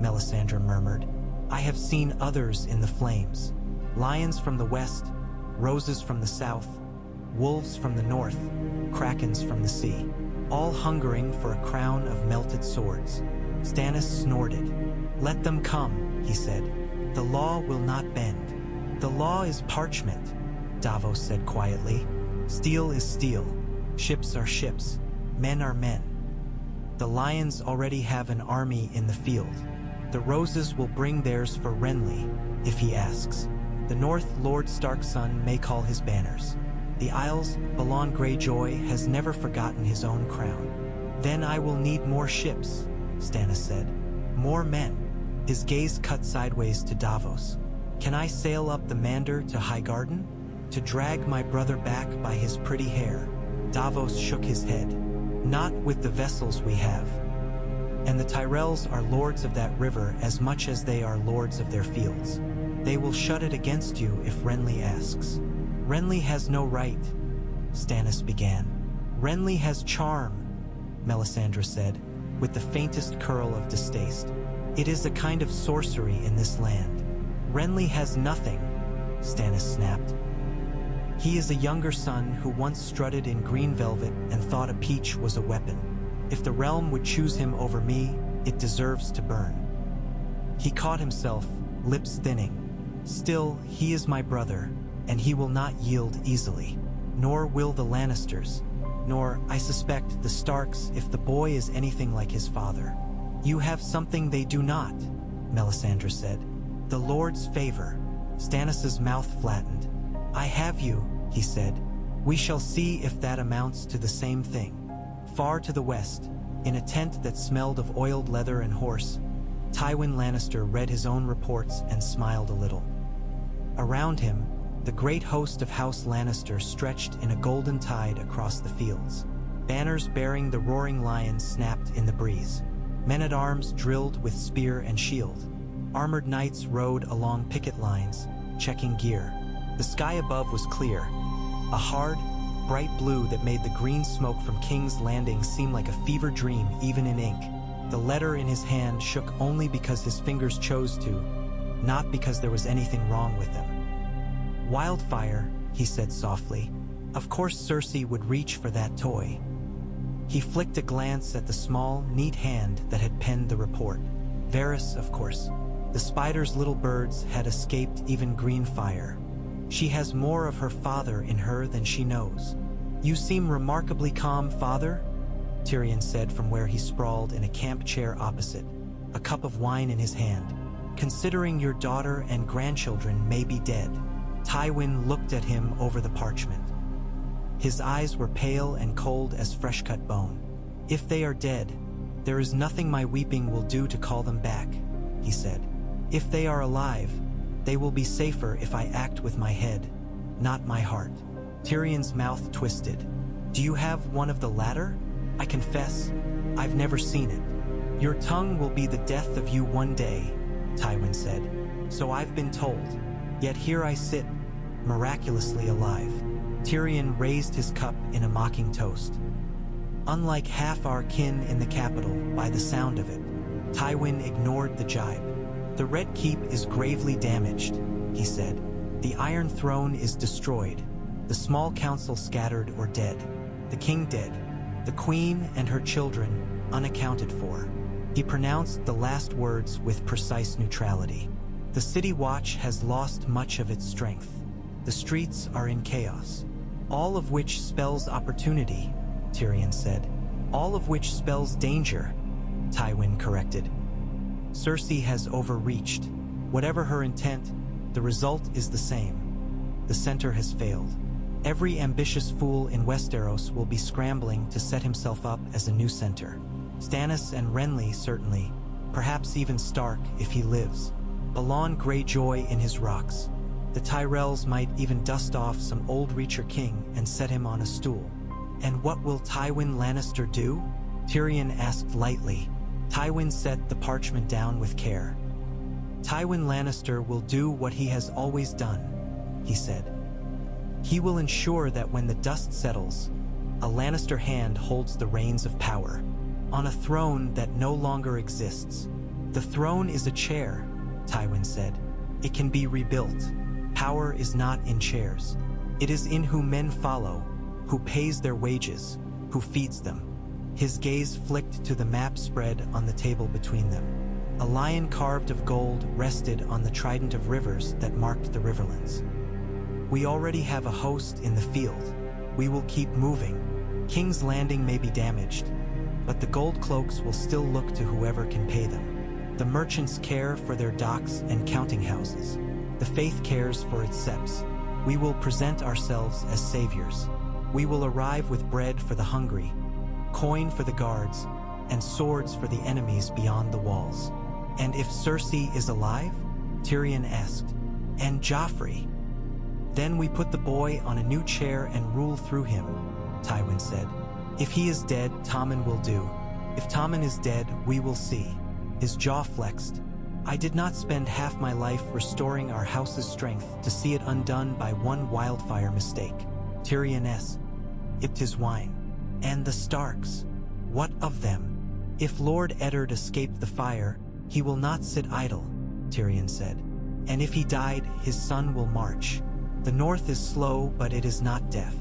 Melisandre murmured. "I have seen others in the flames. Lions from the west, roses from the south, wolves from the north, krakens from the sea, all hungering for a crown of melted swords." Stannis snorted. "Let them come," he said. "The law will not bend." "The law is parchment," Davos said quietly. "Steel is steel. Ships are ships. Men are men. The lions already have an army in the field. The roses will bring theirs for Renly, if he asks. The north Lord Stark's son may call his banners. The Isles, Balon Greyjoy has never forgotten his own crown." "Then I will need more ships," Stannis said. "More men." His gaze cut sideways to Davos. "Can I sail up the Mander to Highgarden? To drag my brother back by his pretty hair?" Davos shook his head. Not with the vessels we have. And the Tyrells are lords of that river as much as they are lords of their fields. They will shut it against you if Renly asks. Renly has no right, Stannis began. Renly has charm, Melisandre said, with the faintest curl of distaste. It is a kind of sorcery in this land. Renly has nothing, Stannis snapped. He is a younger son who once strutted in green velvet and thought a peach was a weapon. If the realm would choose him over me, it deserves to burn. He caught himself, lips thinning. Still, he is my brother, and he will not yield easily. Nor will the Lannisters. Nor, I suspect, the Starks if the boy is anything like his father. You have something they do not, Melisandre said. The Lord's favor. Stannis's mouth flattened. I have you, he said. We shall see if that amounts to the same thing. Far to the west, in a tent that smelled of oiled leather and horse, Tywin Lannister read his own reports and smiled a little. Around him, the great host of House Lannister stretched in a golden tide across the fields. Banners bearing the roaring lion snapped in the breeze. Men-at-arms drilled with spear and shield. Armored knights rode along picket lines, checking gear. The sky above was clear, a hard, bright blue that made the green smoke from King's Landing seem like a fever dream even in ink. The letter in his hand shook only because his fingers chose to, not because there was anything wrong with them. Wildfire, he said softly. Of course Cersei would reach for that toy. He flicked a glance at the small, neat hand that had penned the report. Varys, of course. The spider's little birds had escaped even green fire. She has more of her father in her than she knows. You seem remarkably calm, father, Tyrion said from where he sprawled in a camp chair opposite, a cup of wine in his hand. Considering your daughter and grandchildren may be dead. Tywin looked at him over the parchment. His eyes were pale and cold as fresh-cut bone. If they are dead, there is nothing my weeping will do to call them back, he said. If they are alive, they will be safer if I act with my head, not my heart. Tyrion's mouth twisted. Do you have one of the latter? I confess, I've never seen it. Your tongue will be the death of you one day, Tywin said. So I've been told. Yet here I sit, miraculously alive. Tyrion raised his cup in a mocking toast. Unlike half our kin in the capital, by the sound of it, Tywin ignored the jibe. The Red Keep is gravely damaged, he said. The Iron Throne is destroyed. The small council scattered or dead. The king dead. The queen and her children unaccounted for. He pronounced the last words with precise neutrality. The City Watch has lost much of its strength. The streets are in chaos. All of which spells opportunity, Tyrion said. All of which spells danger, Tywin corrected. Cersei has overreached. Whatever her intent, the result is the same. The center has failed. Every ambitious fool in Westeros will be scrambling to set himself up as a new center. Stannis and Renly certainly, perhaps even Stark if he lives. Balon Greyjoy in his rocks. The Tyrells might even dust off some old Reacher king and set him on a stool. And what will Tywin Lannister do? Tyrion asked lightly. Tywin set the parchment down with care. Tywin Lannister will do what he has always done, he said. He will ensure that when the dust settles, a Lannister hand holds the reins of power, on a throne that no longer exists. The throne is a chair, Tywin said. It can be rebuilt. Power is not in chairs. It is in who men follow, who pays their wages, who feeds them. His gaze flicked to the map spread on the table between them. A lion carved of gold rested on the trident of rivers that marked the riverlands. We already have a host in the field. We will keep moving. King's Landing may be damaged, but the gold cloaks will still look to whoever can pay them. The merchants care for their docks and counting houses. The faith cares for its septs. We will present ourselves as saviors. We will arrive with bread for the hungry, coin for the guards, and swords for the enemies beyond the walls. And if Cersei is alive? Tyrion asked. And Joffrey? Then we put the boy on a new chair and rule through him, Tywin said. If he is dead, Tommen will do. If Tommen is dead, we will see. His jaw flexed. I did not spend half my life restoring our house's strength to see it undone by one wildfire mistake. Tyrion sipped his wine. And the Starks, what of them? If Lord Eddard escaped the fire, he will not sit idle, Tyrion said. And if he died, his son will march. The north is slow, but it is not deaf.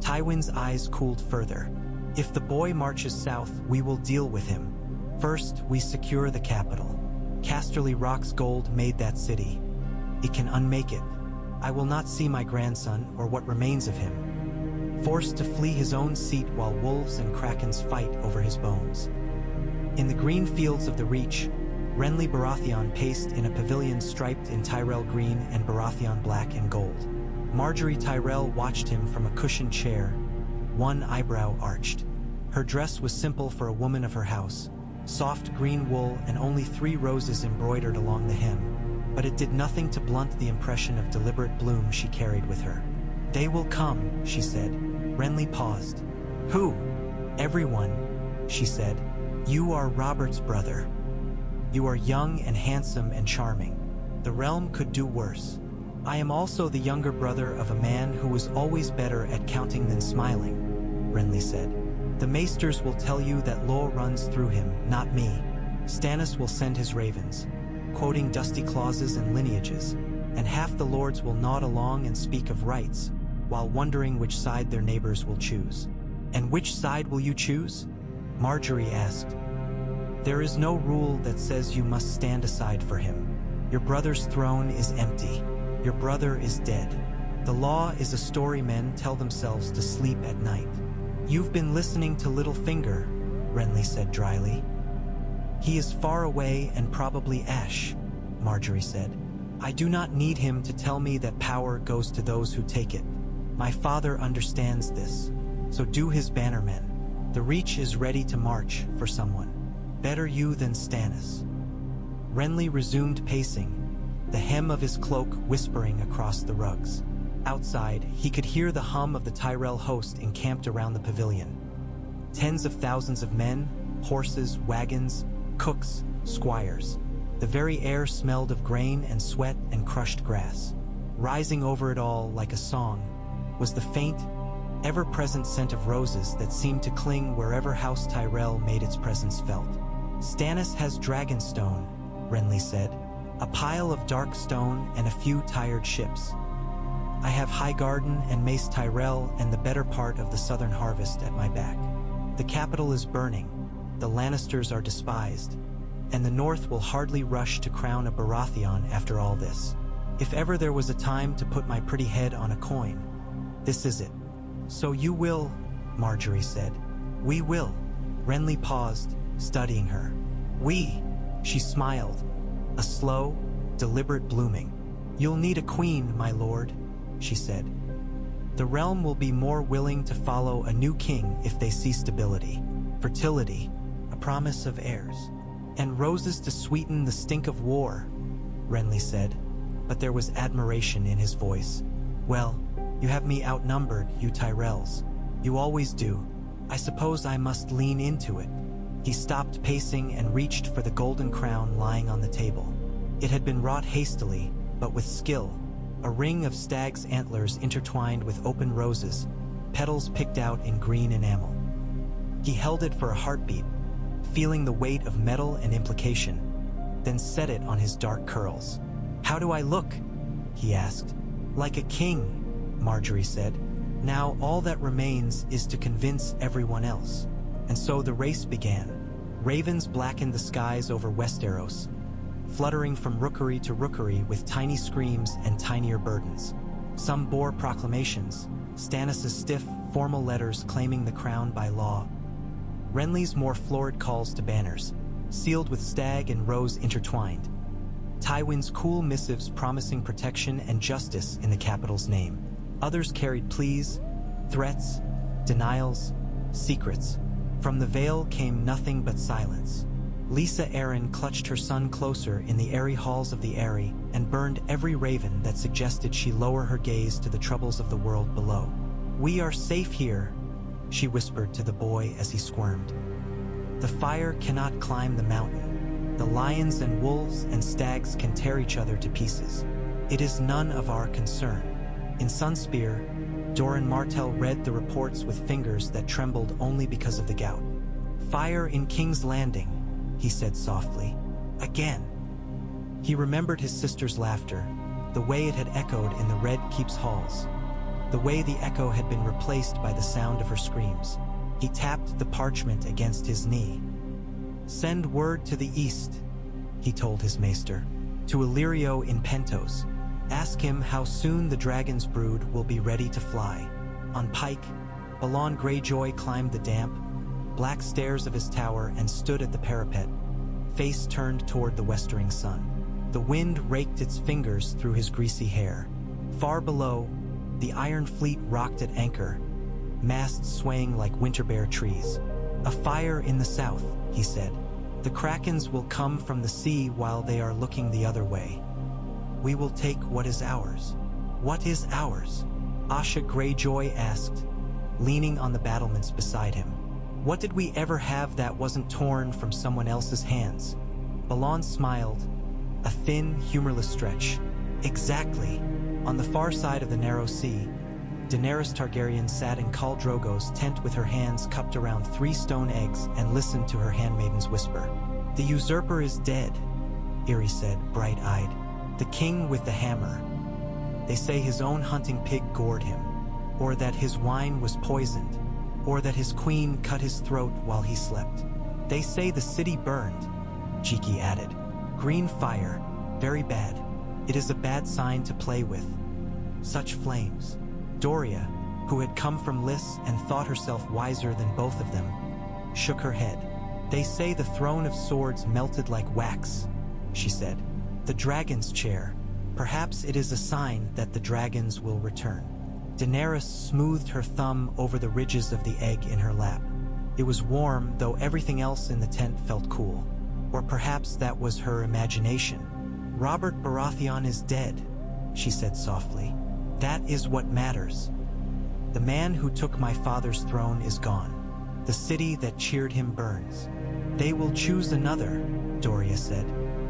Tywin's eyes cooled further. If the boy marches south, we will deal with him. First, we secure the capital. Casterly Rock's gold made that city. It can unmake it. I will not see my grandson, or what remains of him, forced to flee his own seat while wolves and krakens fight over his bones. In the green fields of the Reach, Renly Baratheon paced in a pavilion striped in Tyrell green and Baratheon black and gold. Marjorie Tyrell watched him from a cushioned chair, one eyebrow arched. Her dress was simple for a woman of her house, soft green wool and only 3 roses embroidered along the hem, but it did nothing to blunt the impression of deliberate bloom she carried with her. They will come, she said. Renly paused. Who? Everyone, she said. You are Robert's brother. You are young and handsome and charming. The realm could do worse. I am also the younger brother of a man who was always better at counting than smiling, Renly said. The maesters will tell you that law runs through him, not me. Stannis will send his ravens, quoting dusty clauses and lineages, and half the lords will nod along and speak of rights, while wondering which side their neighbors will choose. And which side will you choose? Marjorie asked. There is no rule that says you must stand aside for him. Your brother's throne is empty. Your brother is dead. The law is a story men tell themselves to sleep at night. You've been listening to Littlefinger, Renly said dryly. He is far away and probably Ash, Marjorie said. I do not need him to tell me that power goes to those who take it. My father understands this, so do his bannermen. The Reach is ready to march for someone. Better you than Stannis. Renly resumed pacing, the hem of his cloak whispering across the rugs. Outside, he could hear the hum of the Tyrell host encamped around the pavilion. Tens of thousands of men, horses, wagons, cooks, squires. The very air smelled of grain and sweat and crushed grass. Rising over it all like a song was the faint, ever-present scent of roses that seemed to cling wherever House Tyrell made its presence felt. Stannis has Dragonstone, Renly said, a pile of dark stone and a few tired ships. I have Highgarden and Mace Tyrell and the better part of the Southern Harvest at my back. The capital is burning, the Lannisters are despised, and the North will hardly rush to crown a Baratheon after all this. If ever there was a time to put my pretty head on a coin, this is it. So you will, Marjorie said. We will. Renly paused, studying her. We, she smiled, a slow, deliberate blooming. You'll need a queen, my lord, she said. The realm will be more willing to follow a new king if they see stability, fertility, a promise of heirs, and roses to sweeten the stink of war, Renly said, but there was admiration in his voice. Well, you have me outnumbered, you Tyrells. You always do. I suppose I must lean into it. He stopped pacing and reached for the golden crown lying on the table. It had been wrought hastily, but with skill, a ring of stag's antlers intertwined with open roses, petals picked out in green enamel. He held it for a heartbeat, feeling the weight of metal and implication, then set it on his dark curls. How do I look? He asked. Like a king, Marjorie said. Now all that remains is to convince everyone else. And so the race began. Ravens blackened the skies over Westeros, fluttering from rookery to rookery with tiny screams and tinier burdens. Some bore proclamations, Stannis' stiff, formal letters claiming the crown by law. Renly's more florid calls to banners, sealed with stag and rose intertwined. Tywin's cool missives promising protection and justice in the capital's name. Others carried pleas, threats, denials, secrets. From the Vale came nothing but silence. Lisa Arryn clutched her son closer in the airy halls of the Eyrie and burned every raven that suggested she lower her gaze to the troubles of the world below. We are safe here, she whispered to the boy as he squirmed. "The fire cannot climb the mountain. The lions and wolves and stags can tear each other to pieces. It is none of our concern." In Sunspear, Doran Martell read the reports with fingers that trembled only because of the gout. "Fire in King's Landing," he said softly. "Again." He remembered his sister's laughter, the way it had echoed in the Red Keep's halls, the way the echo had been replaced by the sound of her screams. He tapped the parchment against his knee. "Send word to the east," he told his maester, "to Illyrio in Pentos. Ask him how soon the dragon's brood will be ready to fly." On Pike, Balon Greyjoy climbed the damp, black stairs of his tower and stood at the parapet, face turned toward the westering sun. The wind raked its fingers through his greasy hair. Far below, the Iron Fleet rocked at anchor, masts swaying like winterbear trees. "A fire in the south," he said. "The Krakens will come from the sea while they are looking the other way. We will take what is ours." "What is ours?" Asha Greyjoy asked, leaning on the battlements beside him. "What did we ever have that wasn't torn from someone else's hands?" Balon smiled, a thin, humorless stretch. "Exactly." On the far side of the narrow sea, Daenerys Targaryen sat in Khal Drogo's tent with her hands cupped around 3 stone eggs and listened to her handmaidens whisper. "The usurper is dead," Irri said, bright-eyed. "The king with the hammer. They say his own hunting pig gored him, or that his wine was poisoned, or that his queen cut his throat while he slept. They say the city burned," Jiki added. "Green fire, very bad. It is a bad sign to play with. Such flames." Doria, who had come from Lys and thought herself wiser than both of them, shook her head. "They say the throne of swords melted like wax," she said. "The dragon's chair. Perhaps it is a sign that the dragons will return." Daenerys smoothed her thumb over the ridges of the egg in her lap. It was warm, though everything else in the tent felt cool. Or perhaps that was her imagination. "Robert Baratheon is dead," she said softly. "That is what matters. The man who took my father's throne is gone. The city that cheered him burns. They will choose another," Doria said.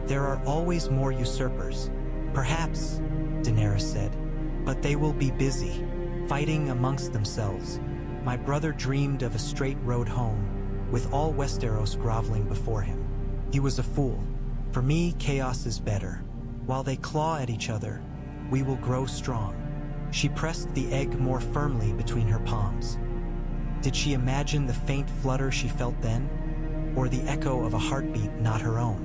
"There are always more usurpers." "Perhaps," Daenerys said, "but they will be busy, fighting amongst themselves. My brother dreamed of a straight road home, with all Westeros groveling before him. He was a fool. For me, chaos is better. While they claw at each other, we will grow strong." She pressed the egg more firmly between her palms. Did she imagine the faint flutter she felt then? Or the echo of a heartbeat not her own?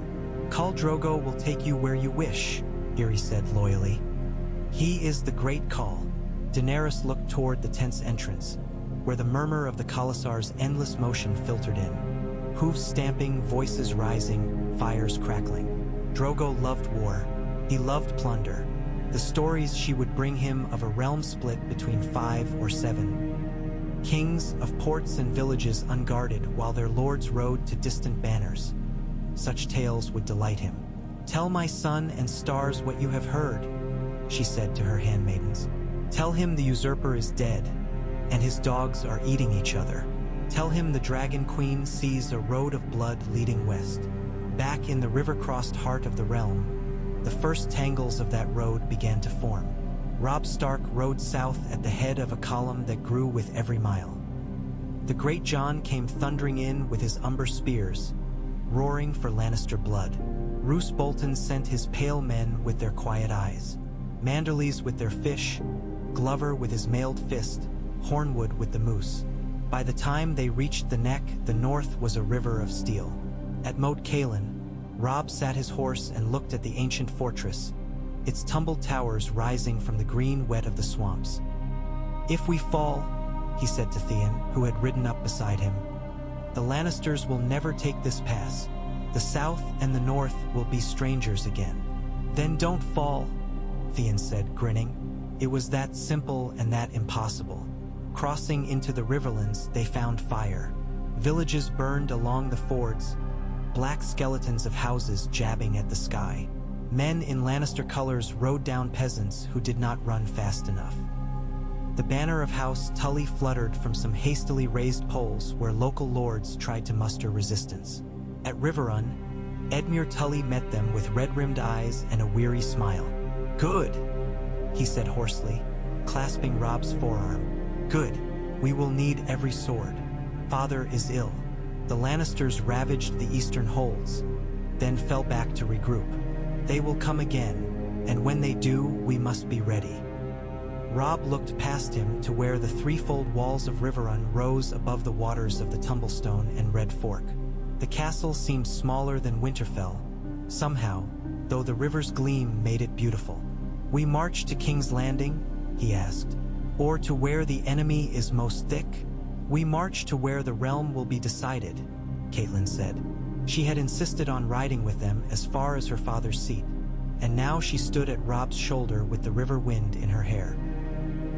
"Khal Drogo will take you where you wish," Irri said loyally. "He is the great Khal." Daenerys looked toward the tent's entrance, where the murmur of the Khalasar's endless motion filtered in. Hoofs stamping, voices rising, fires crackling. Drogo loved war. He loved plunder. The stories she would bring him of a realm split between 5 or 7. Kings of ports and villages unguarded while their lords rode to distant banners. Such tales would delight him. "Tell my son and stars what you have heard," she said to her handmaidens. "Tell him the usurper is dead, and his dogs are eating each other. Tell him the Dragon Queen sees a road of blood leading west. Back in the river-crossed heart of the realm, the first tangles of that road began to form. Robb Stark rode south at the head of a column that grew with every mile. The Great Jon came thundering in with his umber spears, roaring for Lannister blood. Roose Bolton sent his pale men with their quiet eyes, Manderlys with their fish, Glover with his mailed fist, Hornwood with the moose. By the time they reached the neck, the north was a river of steel. At Moat Cailin, Robb sat his horse and looked at the ancient fortress, its tumbled towers rising from the green wet of the swamps. "If we fall," he said to Theon, who had ridden up beside him, "the Lannisters will never take this pass. The south and the north will be strangers again." "Then don't fall," Theon said, grinning. It was that simple and that impossible. Crossing into the Riverlands, they found fire. Villages burned along the fords, black skeletons of houses jabbing at the sky. Men in Lannister colors rode down peasants who did not run fast enough. The banner of House Tully fluttered from some hastily raised poles where local lords tried to muster resistance. At Riverrun, Edmure Tully met them with red-rimmed eyes and a weary smile. "Good," he said hoarsely, clasping Robb's forearm. "Good. We will need every sword. Father is ill." The Lannisters ravaged the eastern holds, then fell back to regroup. "They will come again, and when they do, we must be ready." Robb looked past him to where the threefold walls of Riverrun rose above the waters of the Tumblestone and Red Fork. The castle seemed smaller than Winterfell, somehow, though the river's gleam made it beautiful. "We march to King's Landing?" he asked. "Or to where the enemy is most thick?" "We march to where the realm will be decided," Catelyn said. She had insisted on riding with them as far as her father's seat, and now she stood at Robb's shoulder with the river wind in her hair.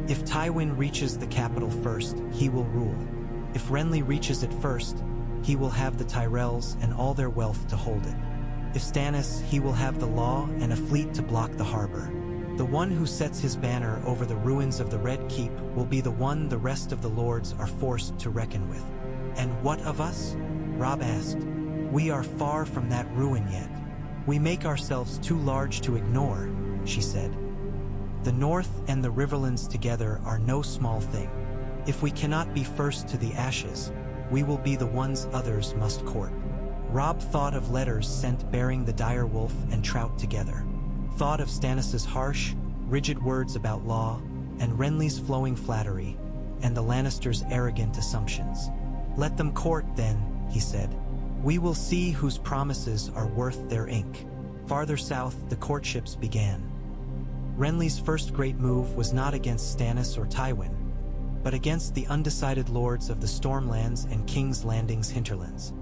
"If Tywin reaches the capital first, he will rule. If Renly reaches it first, he will have the Tyrells and all their wealth to hold it. If Stannis, he will have the law and a fleet to block the harbor. The one who sets his banner over the ruins of the Red Keep will be the one the rest of the lords are forced to reckon with." "And what of us?" Robb asked. "We are far from that ruin yet. We make ourselves too large to ignore," she said. "The North and the Riverlands together are no small thing. If we cannot be first to the ashes, we will be the ones others must court." Robb thought of letters sent bearing the dire wolf and Trout together. Thought of Stannis's harsh, rigid words about law, and Renly's flowing flattery, and the Lannisters' arrogant assumptions. "Let them court, then," he said. "We will see whose promises are worth their ink." Farther south, the courtships began. Renly's first great move was not against Stannis or Tywin, but against the undecided lords of the Stormlands and King's Landing's hinterlands.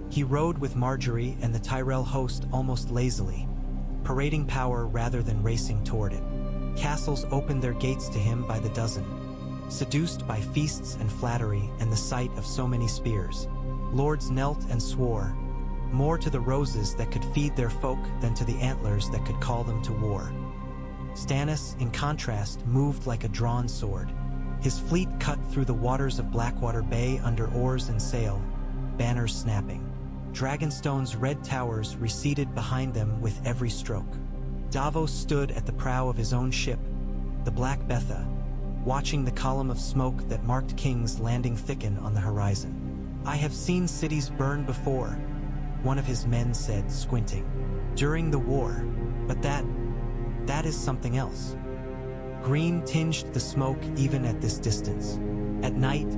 He rode with Margaery and the Tyrell host almost lazily, parading power rather than racing toward it. Castles opened their gates to him by the dozen, seduced by feasts and flattery and the sight of so many spears. Lords knelt and swore, more to the roses that could feed their folk than to the antlers that could call them to war. Stannis, in contrast, moved like a drawn sword. His fleet cut through the waters of Blackwater Bay under oars and sail, banners snapping. Dragonstone's red towers receded behind them with every stroke. Davos stood at the prow of his own ship, the Black Betha, watching the column of smoke that marked King's Landing thicken on the horizon. "I have seen cities burn before," one of his men said, squinting. "During the war, but that is something else." Green tinged the smoke even at this distance. At night,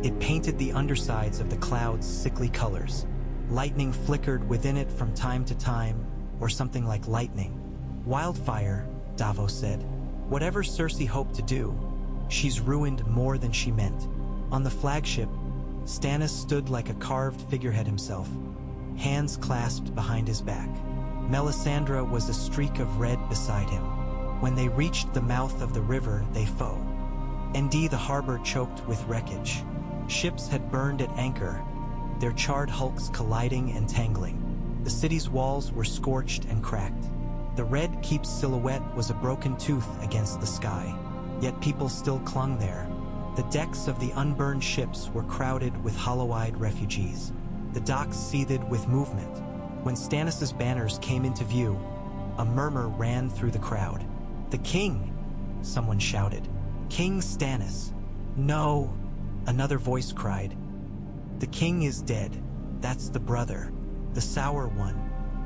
it painted the undersides of the clouds sickly colors. Lightning flickered within it from time to time, or something like lightning. "Wildfire," Davos said. "Whatever Cersei hoped to do, she's ruined more than she meant." On the flagship, Stannis stood like a carved figurehead himself, hands clasped behind his back. Melisandre was a streak of red beside him. When they reached the mouth of the river, they foe. Indeed, the harbor choked with wreckage. Ships had burned at anchor, their charred hulks colliding and tangling. The city's walls were scorched and cracked. The Red Keep's silhouette was a broken tooth against the sky, yet people still clung there. The decks of the unburned ships were crowded with hollow-eyed refugees. The docks seethed with movement. When Stannis's banners came into view, a murmur ran through the crowd. "The king!" someone shouted. "King Stannis!" "No!" another voice cried. "The king is dead. That's the brother. The sour one.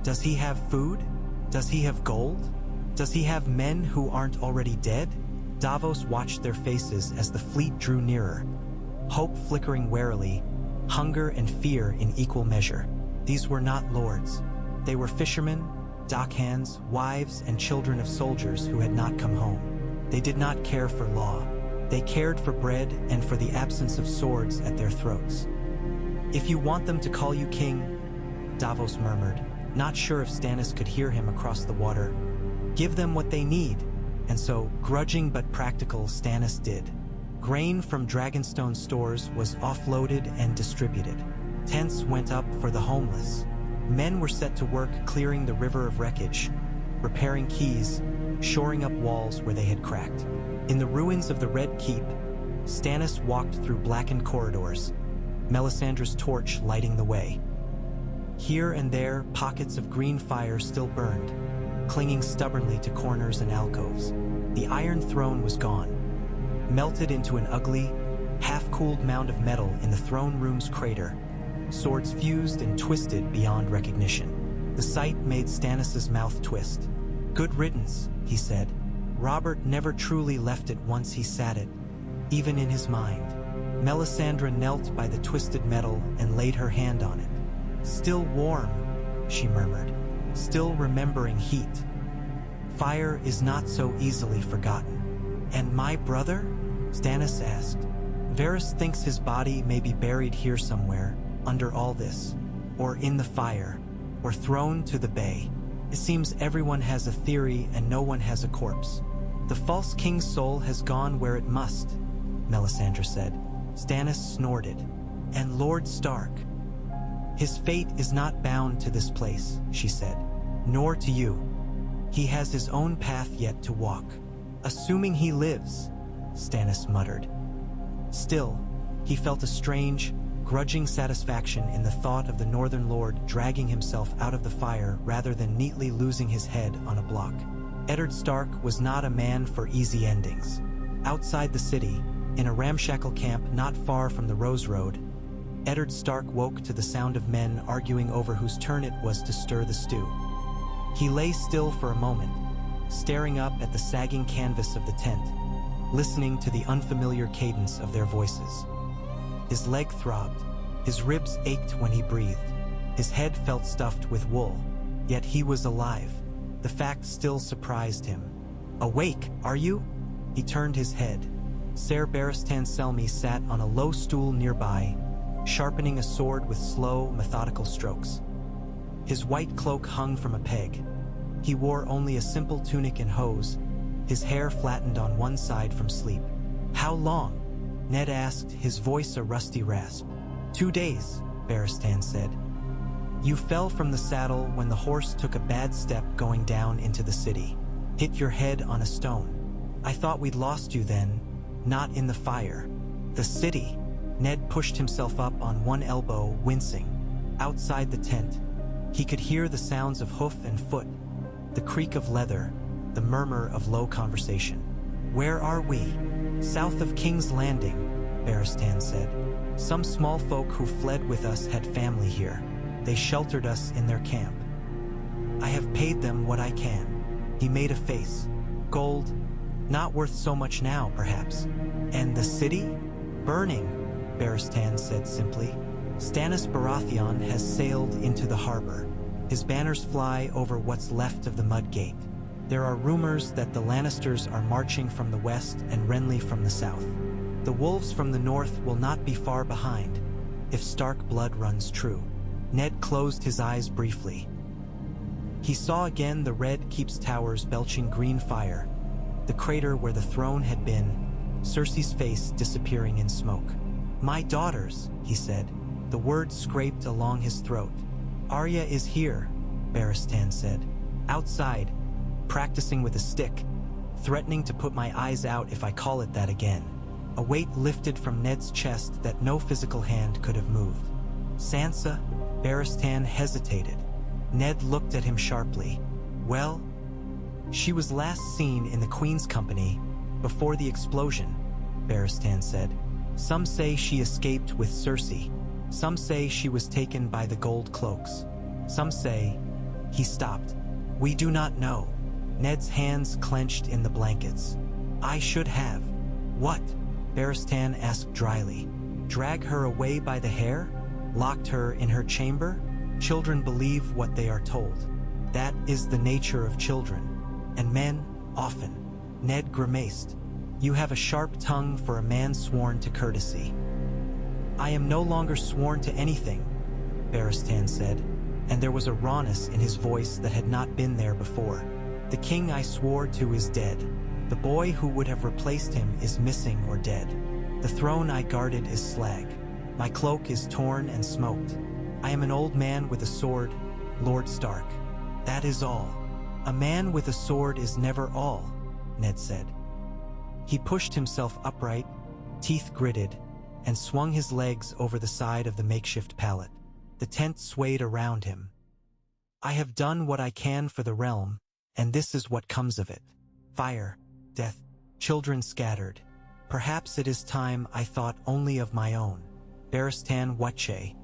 Does he have food? Does he have gold? Does he have men who aren't already dead?" Davos watched their faces as the fleet drew nearer, hope flickering warily, hunger and fear in equal measure. These were not lords. They were fishermen, dockhands, wives, and children of soldiers who had not come home. They did not care for law. They cared for bread and for the absence of swords at their throats. "If you want them to call you king," Davos murmured, not sure if Stannis could hear him across the water, "give them what they need." And so, grudging but practical, Stannis did. Grain from Dragonstone stores was offloaded and distributed. Tents went up for the homeless. Men were set to work clearing the river of wreckage, repairing keys, shoring up walls where they had cracked. In the ruins of the Red Keep, Stannis walked through blackened corridors, Melisandre's torch lighting the way. Here and there, pockets of green fire still burned, clinging stubbornly to corners and alcoves. The Iron Throne was gone, melted into an ugly, half-cooled mound of metal in the throne room's crater, swords fused and twisted beyond recognition. The sight made Stannis' mouth twist. "Good riddance," he said. Robert never truly left it once he sat it, even in his mind. Melisandre knelt by the twisted metal and laid her hand on it. "Still warm," she murmured, "still remembering heat. Fire is not so easily forgotten." "And my brother?" Stannis asked. "Varys thinks his body may be buried here somewhere, under all this, or in the fire, or thrown to the bay. It seems everyone has a theory and no one has a corpse." "The false king's soul has gone where it must," Melisandre said. Stannis snorted. "And Lord Stark?" "His fate is not bound to this place," she said. "Nor to you. He has his own path yet to walk." "Assuming he lives," Stannis muttered. Still, he felt a strange, grudging satisfaction in the thought of the Northern Lord dragging himself out of the fire rather than neatly losing his head on a block. Eddard Stark was not a man for easy endings. Outside the city, in a ramshackle camp not far from the Rose Road, Eddard Stark woke to the sound of men arguing over whose turn it was to stir the stew. He lay still for a moment, staring up at the sagging canvas of the tent, listening to the unfamiliar cadence of their voices. His leg throbbed, his ribs ached when he breathed, his head felt stuffed with wool, yet he was alive. The fact still surprised him. "Awake, are you?" He turned his head. Ser Barristan Selmy sat on a low stool nearby, sharpening a sword with slow, methodical strokes. His white cloak hung from a peg. He wore only a simple tunic and hose, his hair flattened on one side from sleep. "How long?" Ned asked, his voice a rusty rasp. 2 days, Barristan said. "You fell from the saddle when the horse took a bad step going down into the city. Hit your head on a stone. I thought we'd lost you then, not in the fire." "The city?" Ned pushed himself up on one elbow, wincing. Outside the tent, he could hear the sounds of hoof and foot, the creak of leather, the murmur of low conversation. "Where are we?" "South of King's Landing," Barristan said. "Some small folk who fled with us had family here. They sheltered us in their camp. I have paid them what I can." He made a face. "Gold, not worth so much now, perhaps." "And the city?" "Burning," Barristan said simply. "Stannis Baratheon has sailed into the harbor. His banners fly over what's left of the Mudgate. There are rumors that the Lannisters are marching from the west and Renly from the south. The wolves from the north will not be far behind, if Stark blood runs true." Ned closed his eyes briefly. He saw again the Red Keep's towers belching green fire, the crater where the throne had been, Cersei's face disappearing in smoke. "My daughters," he said. The word scraped along his throat. "Arya is here," Barristan said. "Outside, practicing with a stick, threatening to put my eyes out if I call it that again." A weight lifted from Ned's chest that no physical hand could have moved. "Sansa?" Barristan hesitated. Ned looked at him sharply. "Well, she was last seen in the Queen's company before the explosion," Barristan said. "Some say she escaped with Cersei. Some say she was taken by the Gold Cloaks. Some say..." He stopped. "We do not know." Ned's hands clenched in the blankets. "I should have." "What?" Barristan asked dryly. "Drag her away by the hair? Locked her in her chamber? Children believe what they are told. That is the nature of children. And men, often." Ned grimaced. "You have a sharp tongue for a man sworn to courtesy." "I am no longer sworn to anything," Barristan said, and there was a rawness in his voice that had not been there before. "The king I swore to is dead. The boy who would have replaced him is missing or dead. The throne I guarded is slag. My cloak is torn and smoked. I am an old man with a sword, Lord Stark. That is all." "A man with a sword is never all," Ned said. He pushed himself upright, teeth gritted, and swung his legs over the side of the makeshift pallet. The tent swayed around him. "I have done what I can for the realm, and this is what comes of it. Fire, death, children scattered. Perhaps it is time I thought only of my own." Barristan Watche,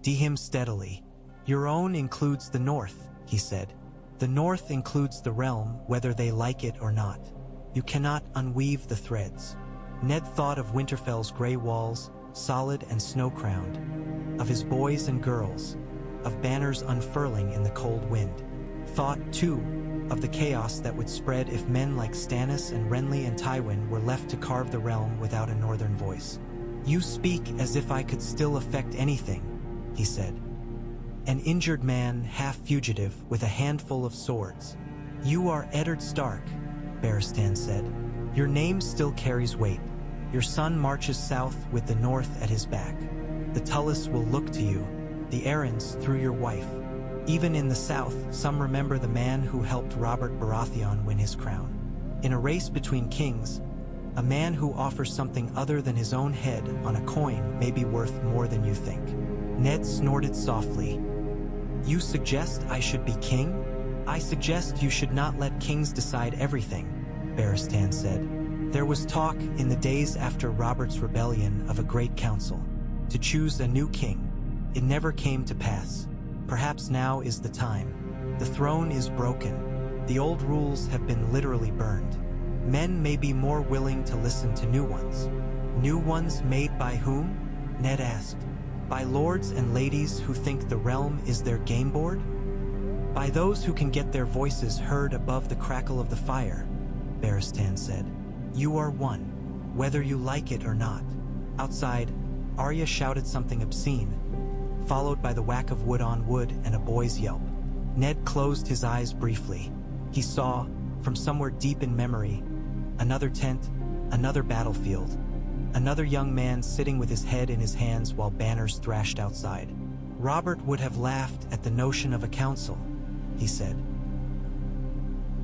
D him steadily. "Your own includes the North," he said. "The North includes the realm, whether they like it or not. You cannot unweave the threads." Ned thought of Winterfell's gray walls, solid and snow-crowned, of his boys and girls, of banners unfurling in the cold wind. Thought, too, of the chaos that would spread if men like Stannis and Renly and Tywin were left to carve the realm without a northern voice. "You speak as if I could still affect anything," he said. "An injured man, half-fugitive, with a handful of swords." "You are Eddard Stark," Barristan said. "Your name still carries weight. Your son marches south with the North at his back. The Tullus will look to you, the Arryns through your wife. Even in the south, some remember the man who helped Robert Baratheon win his crown. In a race between kings, a man who offers something other than his own head on a coin may be worth more than you think." Ned snorted softly. "You suggest I should be king?" "I suggest you should not let kings decide everything," Barristan said. "There was talk in the days after Robert's rebellion of a great council, to choose a new king. It never came to pass. Perhaps now is the time. The throne is broken. The old rules have been literally burned. Men may be more willing to listen to new ones." "New ones made by whom?" Ned asked. "By lords and ladies who think the realm is their game board? By those who can get their voices heard above the crackle of the fire," Barristan said. "You are one, whether you like it or not." Outside, Arya shouted something obscene, followed by the whack of wood on wood and a boy's yelp. Ned closed his eyes briefly. He saw, from somewhere deep in memory, another tent, another battlefield, another young man sitting with his head in his hands while banners thrashed outside. "Robert would have laughed at the notion of a council," he said.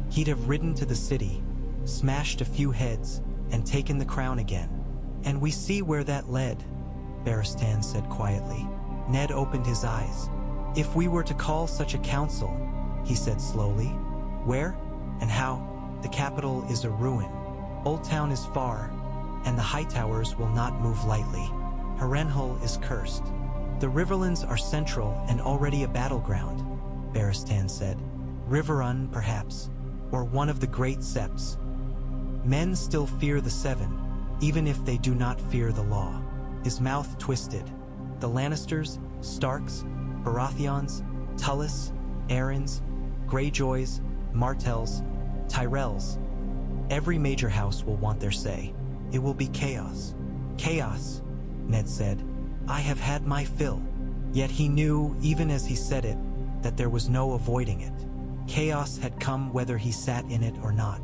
"He'd have ridden to the city, smashed a few heads, and taken the crown again. And we see where that led," Barristan said quietly. Ned opened his eyes. "If we were to call such a council," he said slowly, "where and how? The capital is a ruin. Old Town is far, and the Hightowers will not move lightly. Harrenhal is cursed. The Riverlands are central and already a battleground," Barristan said. "Riverrun, perhaps, or one of the great septs. Men still fear the Seven, even if they do not fear the law." His mouth twisted. "The Lannisters, Starks, Baratheons, Tullus, Arryns, Greyjoys, Martells, Tyrells. Every major house will want their say. It will be chaos." "Chaos," Ned said. "I have had my fill." Yet he knew, even as he said it, that there was no avoiding it. Chaos had come whether he sat in it or not.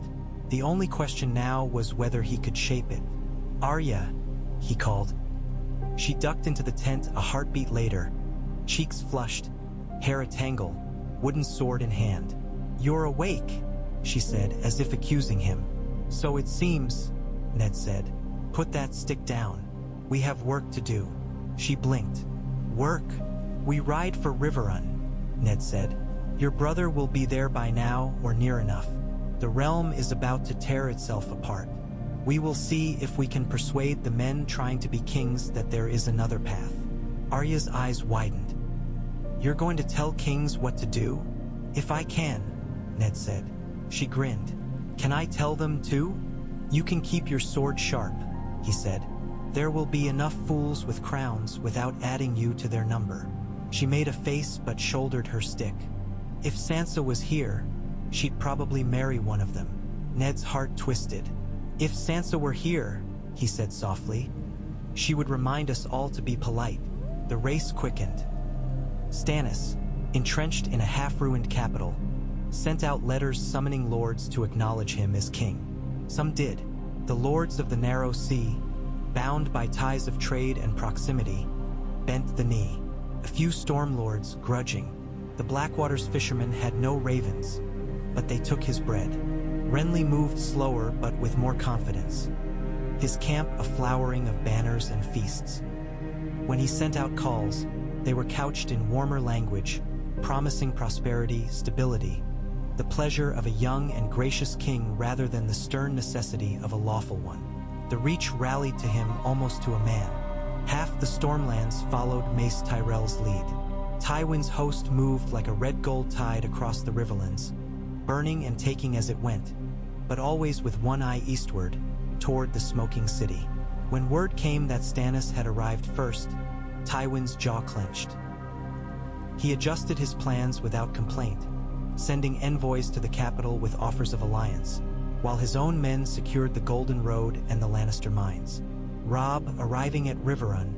The only question now was whether he could shape it. "Arya," he called. She ducked into the tent a heartbeat later, cheeks flushed, hair a tangle, wooden sword in hand. "You're awake," she said, as if accusing him. "So it seems," Ned said. "Put that stick down. We have work to do." She blinked. "Work? We ride for Riverrun," Ned said. "Your brother will be there by now, or near enough. The realm is about to tear itself apart. We will see if we can persuade the men trying to be kings that there is another path." Arya's eyes widened. "You're going to tell kings what to do?" "If I can," Ned said. She grinned. "Can I tell them too?" "You can keep your sword sharp," he said. "There will be enough fools with crowns without adding you to their number." She made a face but shouldered her stick. "If Sansa was here, she'd probably marry one of them." Ned's heart twisted. "If Sansa were here," he said softly, "she would remind us all to be polite." The race quickened. Stannis, entrenched in a half-ruined capital, sent out letters summoning lords to acknowledge him as king. Some did. The lords of the Narrow Sea, bound by ties of trade and proximity, bent the knee. A few storm lords, grudging. The Blackwater's fishermen had no ravens. but they took his bread. Renly moved slower but with more confidence, his camp a flowering of banners and feasts. When he sent out calls, they were couched in warmer language, promising prosperity, stability, the pleasure of a young and gracious king rather than the stern necessity of a lawful one. The Reach rallied to him almost to a man. Half the Stormlands followed Mace Tyrell's lead. Tywin's host moved like a red-gold tide across the Riverlands, burning and taking as it went, but always with one eye eastward, toward the smoking city. When word came that Stannis had arrived first, Tywin's jaw clenched. He adjusted his plans without complaint, sending envoys to the capital with offers of alliance, while his own men secured the Golden Road and the Lannister mines. Robb, arriving at Riverrun,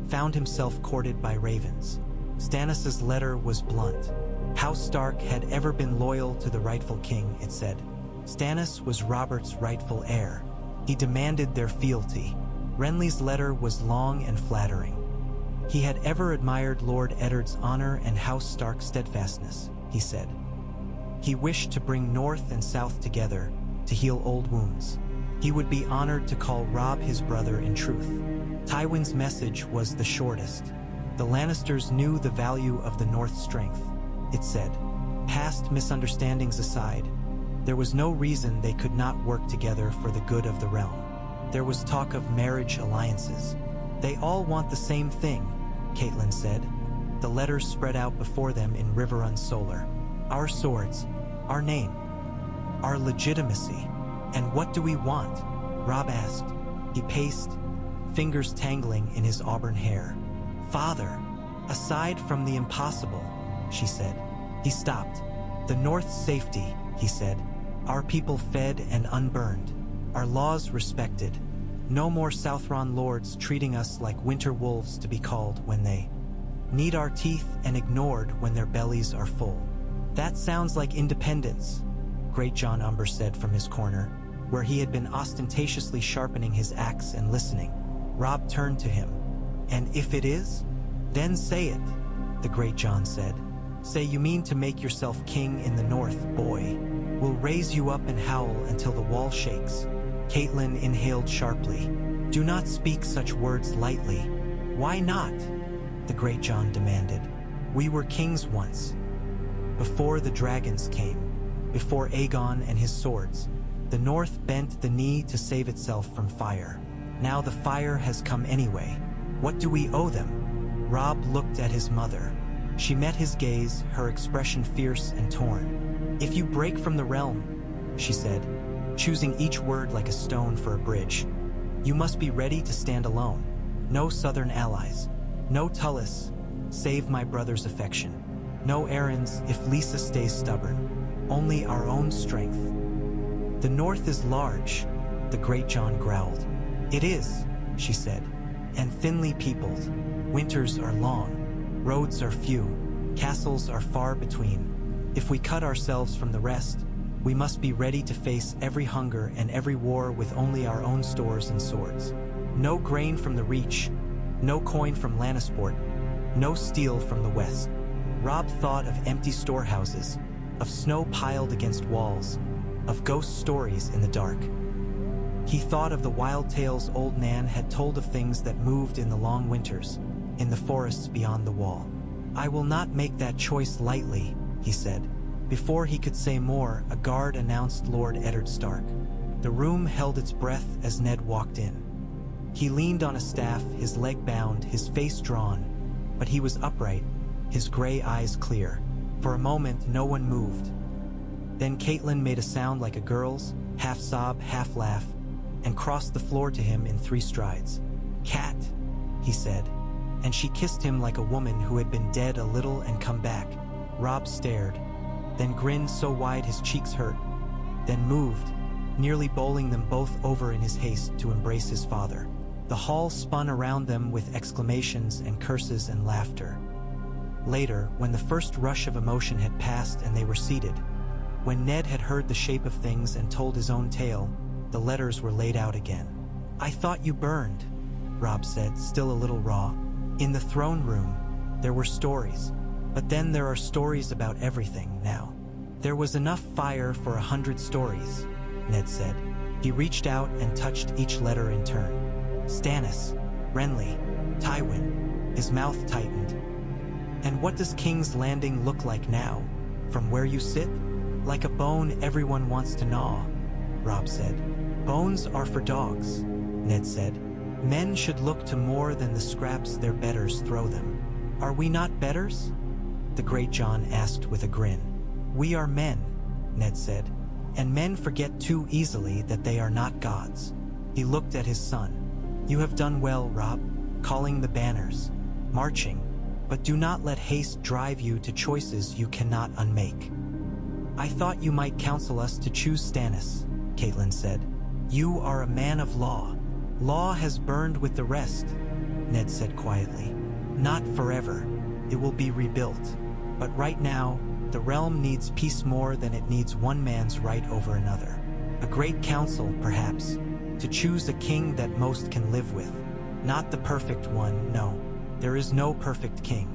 found himself courted by ravens. Stannis' letter was blunt. House Stark had ever been loyal to the rightful king, it said. Stannis was Robert's rightful heir. He demanded their fealty. Renly's letter was long and flattering. He had ever admired Lord Eddard's honor and House Stark's steadfastness, he said. He wished to bring North and South together to heal old wounds. He would be honored to call Robb his brother in truth. Tywin's message was the shortest. The Lannisters knew the value of the North's strength, it said. Past misunderstandings aside, there was no reason they could not work together for the good of the realm. There was talk of marriage alliances. They all want the same thing, Catelyn said. The letters spread out before them in Riverrun Solar. Our swords, our name, our legitimacy. And what do we want? Robb asked. He paced, fingers tangling in his auburn hair. Father, aside from the impossible, she said. He stopped. The North's safety, he said. Our people fed and unburned. Our laws respected. No more Southron lords treating us like winter wolves to be called when they need our teeth and ignored when their bellies are full. That sounds like independence, Greatjon Umber said from his corner, where he had been ostentatiously sharpening his axe and listening. Robb turned to him. And if it is, then say it, the Greatjon said. Say you mean to make yourself king in the North, boy. We'll raise you up and howl until the wall shakes. Catelyn inhaled sharply. Do not speak such words lightly. Why not? The Greatjon demanded. We were kings once. Before the dragons came, before Aegon and his swords, the North bent the knee to save itself from fire. Now the fire has come anyway. What do we owe them? Robb looked at his mother. She met his gaze, her expression fierce and torn. If you break from the realm, she said, choosing each word like a stone for a bridge, you must be ready to stand alone. No southern allies. No Tullis, save my brother's affection. No errands if Lisa stays stubborn. Only our own strength. The North is large, the Greatjon growled. It is, she said, and thinly peopled. Winters are long, roads are few, castles are far between. If we cut ourselves from the rest, we must be ready to face every hunger and every war with only our own stores and swords. No grain from the Reach, no coin from Lannisport, no steel from the West. Robb thought of empty storehouses, of snow piled against walls, of ghost stories in the dark. He thought of the wild tales old Nan had told of things that moved in the long winters, in the forests beyond the wall. I will not make that choice lightly, he said. Before he could say more, a guard announced Lord Eddard Stark. The room held its breath as Ned walked in. He leaned on a staff, his leg bound, his face drawn, but he was upright, his gray eyes clear. For a moment, no one moved. Then Catelyn made a sound like a girl's, half sob, half laugh, and crossed the floor to him in 3 strides. Cat, he said, and she kissed him like a woman who had been dead a little and come back. Robb stared, then grinned so wide his cheeks hurt, then moved, nearly bowling them both over in his haste to embrace his father. The hall spun around them with exclamations and curses and laughter. Later, when the first rush of emotion had passed and they were seated, when Ned had heard the shape of things and told his own tale, the letters were laid out again. I thought you burned, Robb said, still a little raw. In the throne room, there were stories, but then there are stories about everything now. There was enough fire for 100 stories, Ned said. He reached out and touched each letter in turn. Stannis, Renly, Tywin. His mouth tightened. And what does King's Landing look like now? From where you sit? Like a bone everyone wants to gnaw, Robb said. Bones are for dogs, Ned said. Men should look to more than the scraps their betters throw them. Are we not betters? The Great Jon asked with a grin. We are men, Ned said, and men forget too easily that they are not gods. He looked at his son. You have done well, Robb, calling the banners, marching, but do not let haste drive you to choices you cannot unmake. I thought you might counsel us to choose Stannis, Catelyn said. You are a man of law. Law has burned with the rest, Ned said quietly. Not forever. It will be rebuilt. But right now, the realm needs peace more than it needs one man's right over another. A great council, perhaps, to choose a king that most can live with. Not the perfect one, no. There is no perfect king,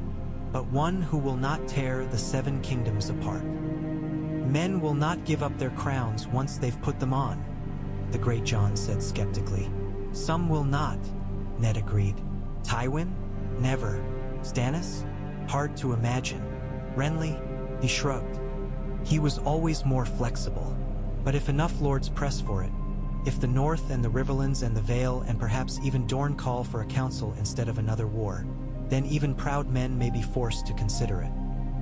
but one who will not tear the 7 kingdoms apart. Men will not give up their crowns once they've put them on, the Great Jon said skeptically. Some will not, Ned agreed. Tywin? Never. Stannis? Hard to imagine. Renly? He shrugged. He was always more flexible. But if enough lords press for it, if the North and the Riverlands and the Vale and perhaps even Dorne call for a council instead of another war, then even proud men may be forced to consider it.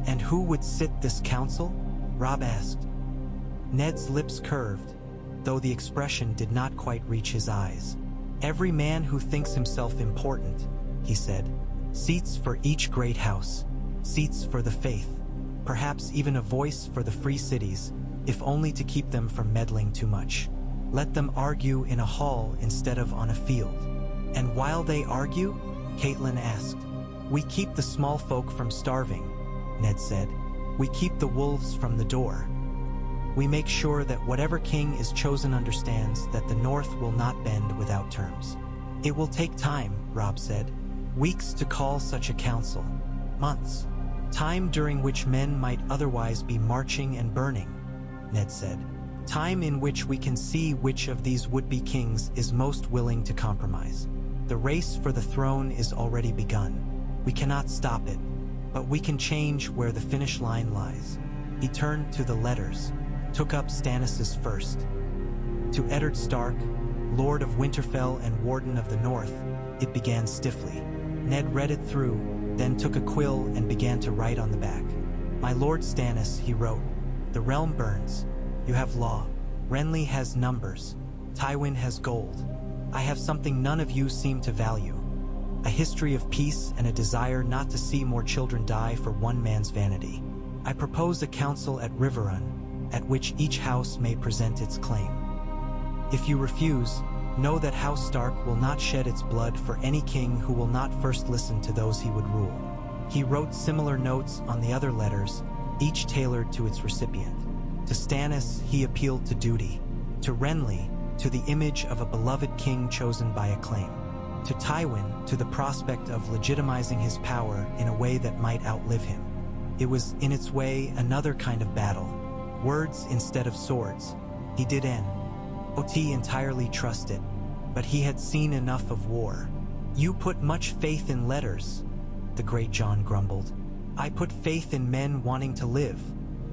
And who would sit this council? Robb asked. Ned's lips curved, though the expression did not quite reach his eyes. Every man who thinks himself important, he said. Seats for each great house. Seats for the faith. Perhaps even a voice for the free cities, if only to keep them from meddling too much. Let them argue in a hall instead of on a field. And while they argue, Catelyn asked. We keep the small folk from starving, Ned said. We keep the wolves from the door. We make sure that whatever king is chosen understands that the North will not bend without terms. It will take time, Robb said. Weeks to call such a council. Months. Time during which men might otherwise be marching and burning, Ned said. Time in which we can see which of these would-be kings is most willing to compromise. The race for the throne is already begun. We cannot stop it, but we can change where the finish line lies. He turned to the letters, took up Stannis's first. To Eddard Stark, Lord of Winterfell and Warden of the North, it began stiffly. Ned read it through, then took a quill and began to write on the back. My Lord Stannis, he wrote, the realm burns. You have law. Renly has numbers. Tywin has gold. I have something none of you seem to value. A history of peace and a desire not to see more children die for one man's vanity. I propose a council at Riverrun, at which each house may present its claim. If you refuse, know that House Stark will not shed its blood for any king who will not first listen to those he would rule. He wrote similar notes on the other letters, each tailored to its recipient. To Stannis, he appealed to duty. To Renly, to the image of a beloved king chosen by acclaim. To Tywin, to the prospect of legitimizing his power in a way that might outlive him. It was, in its way, another kind of battle. Words instead of swords. He did Ot entirely trust it, but he had seen enough of war. You put much faith in letters, the Great Jon grumbled. I put faith in men wanting to live,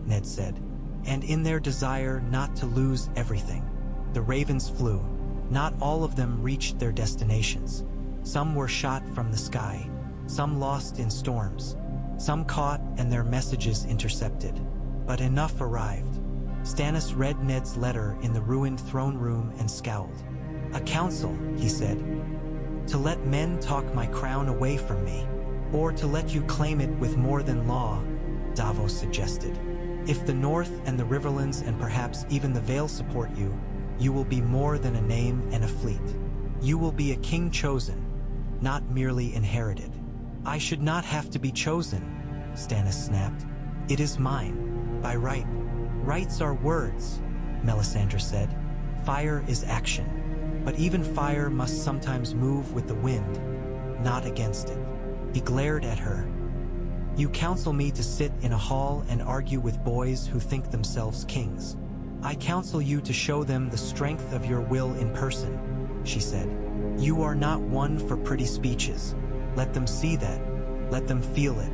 Ned said, and in their desire not to lose everything. The ravens flew. Not all of them reached their destinations. Some were shot from the sky, some lost in storms, some caught and their messages intercepted. But enough arrived. Stannis read Ned's letter in the ruined throne room and scowled. A council, he said. To let men talk my crown away from me, or to let you claim it with more than law, Davos suggested. If the North and the Riverlands and perhaps even the Vale support you, you will be more than a name and a fleet. You will be a king chosen, not merely inherited. I should not have to be chosen, Stannis snapped. It is mine, by right. Rights are words, Melisandre said. Fire is action. But even fire must sometimes move with the wind, not against it. He glared at her. You counsel me to sit in a hall and argue with boys who think themselves kings. I counsel you to show them the strength of your will in person, she said. You are not one for pretty speeches. Let them see that. Let them feel it.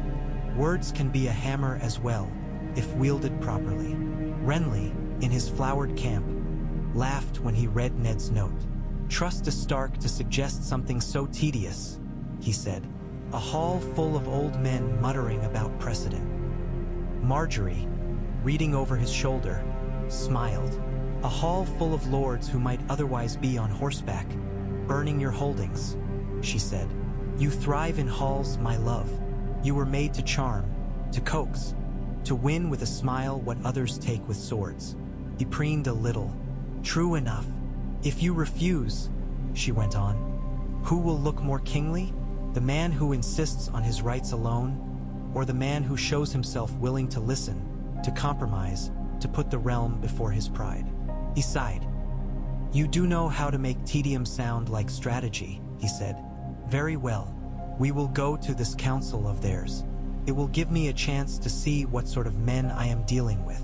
Words can be a hammer as well, if wielded properly. Renly, in his flowered camp, laughed when he read Ned's note. Trust a Stark to suggest something so tedious, he said. A hall full of old men muttering about precedent. Marjorie, reading over his shoulder, smiled. A hall full of lords who might otherwise be on horseback, burning your holdings, she said. You thrive in halls, my love. You were made to charm, to coax, to win with a smile what others take with swords. He preened a little. True enough. If you refuse, she went on, who will look more kingly? The man who insists on his rights alone, or the man who shows himself willing to listen, to compromise, to put the realm before his pride? He sighed. You do know how to make tedium sound like strategy, he said. Very well. We will go to this council of theirs. It will give me a chance to see what sort of men I am dealing with.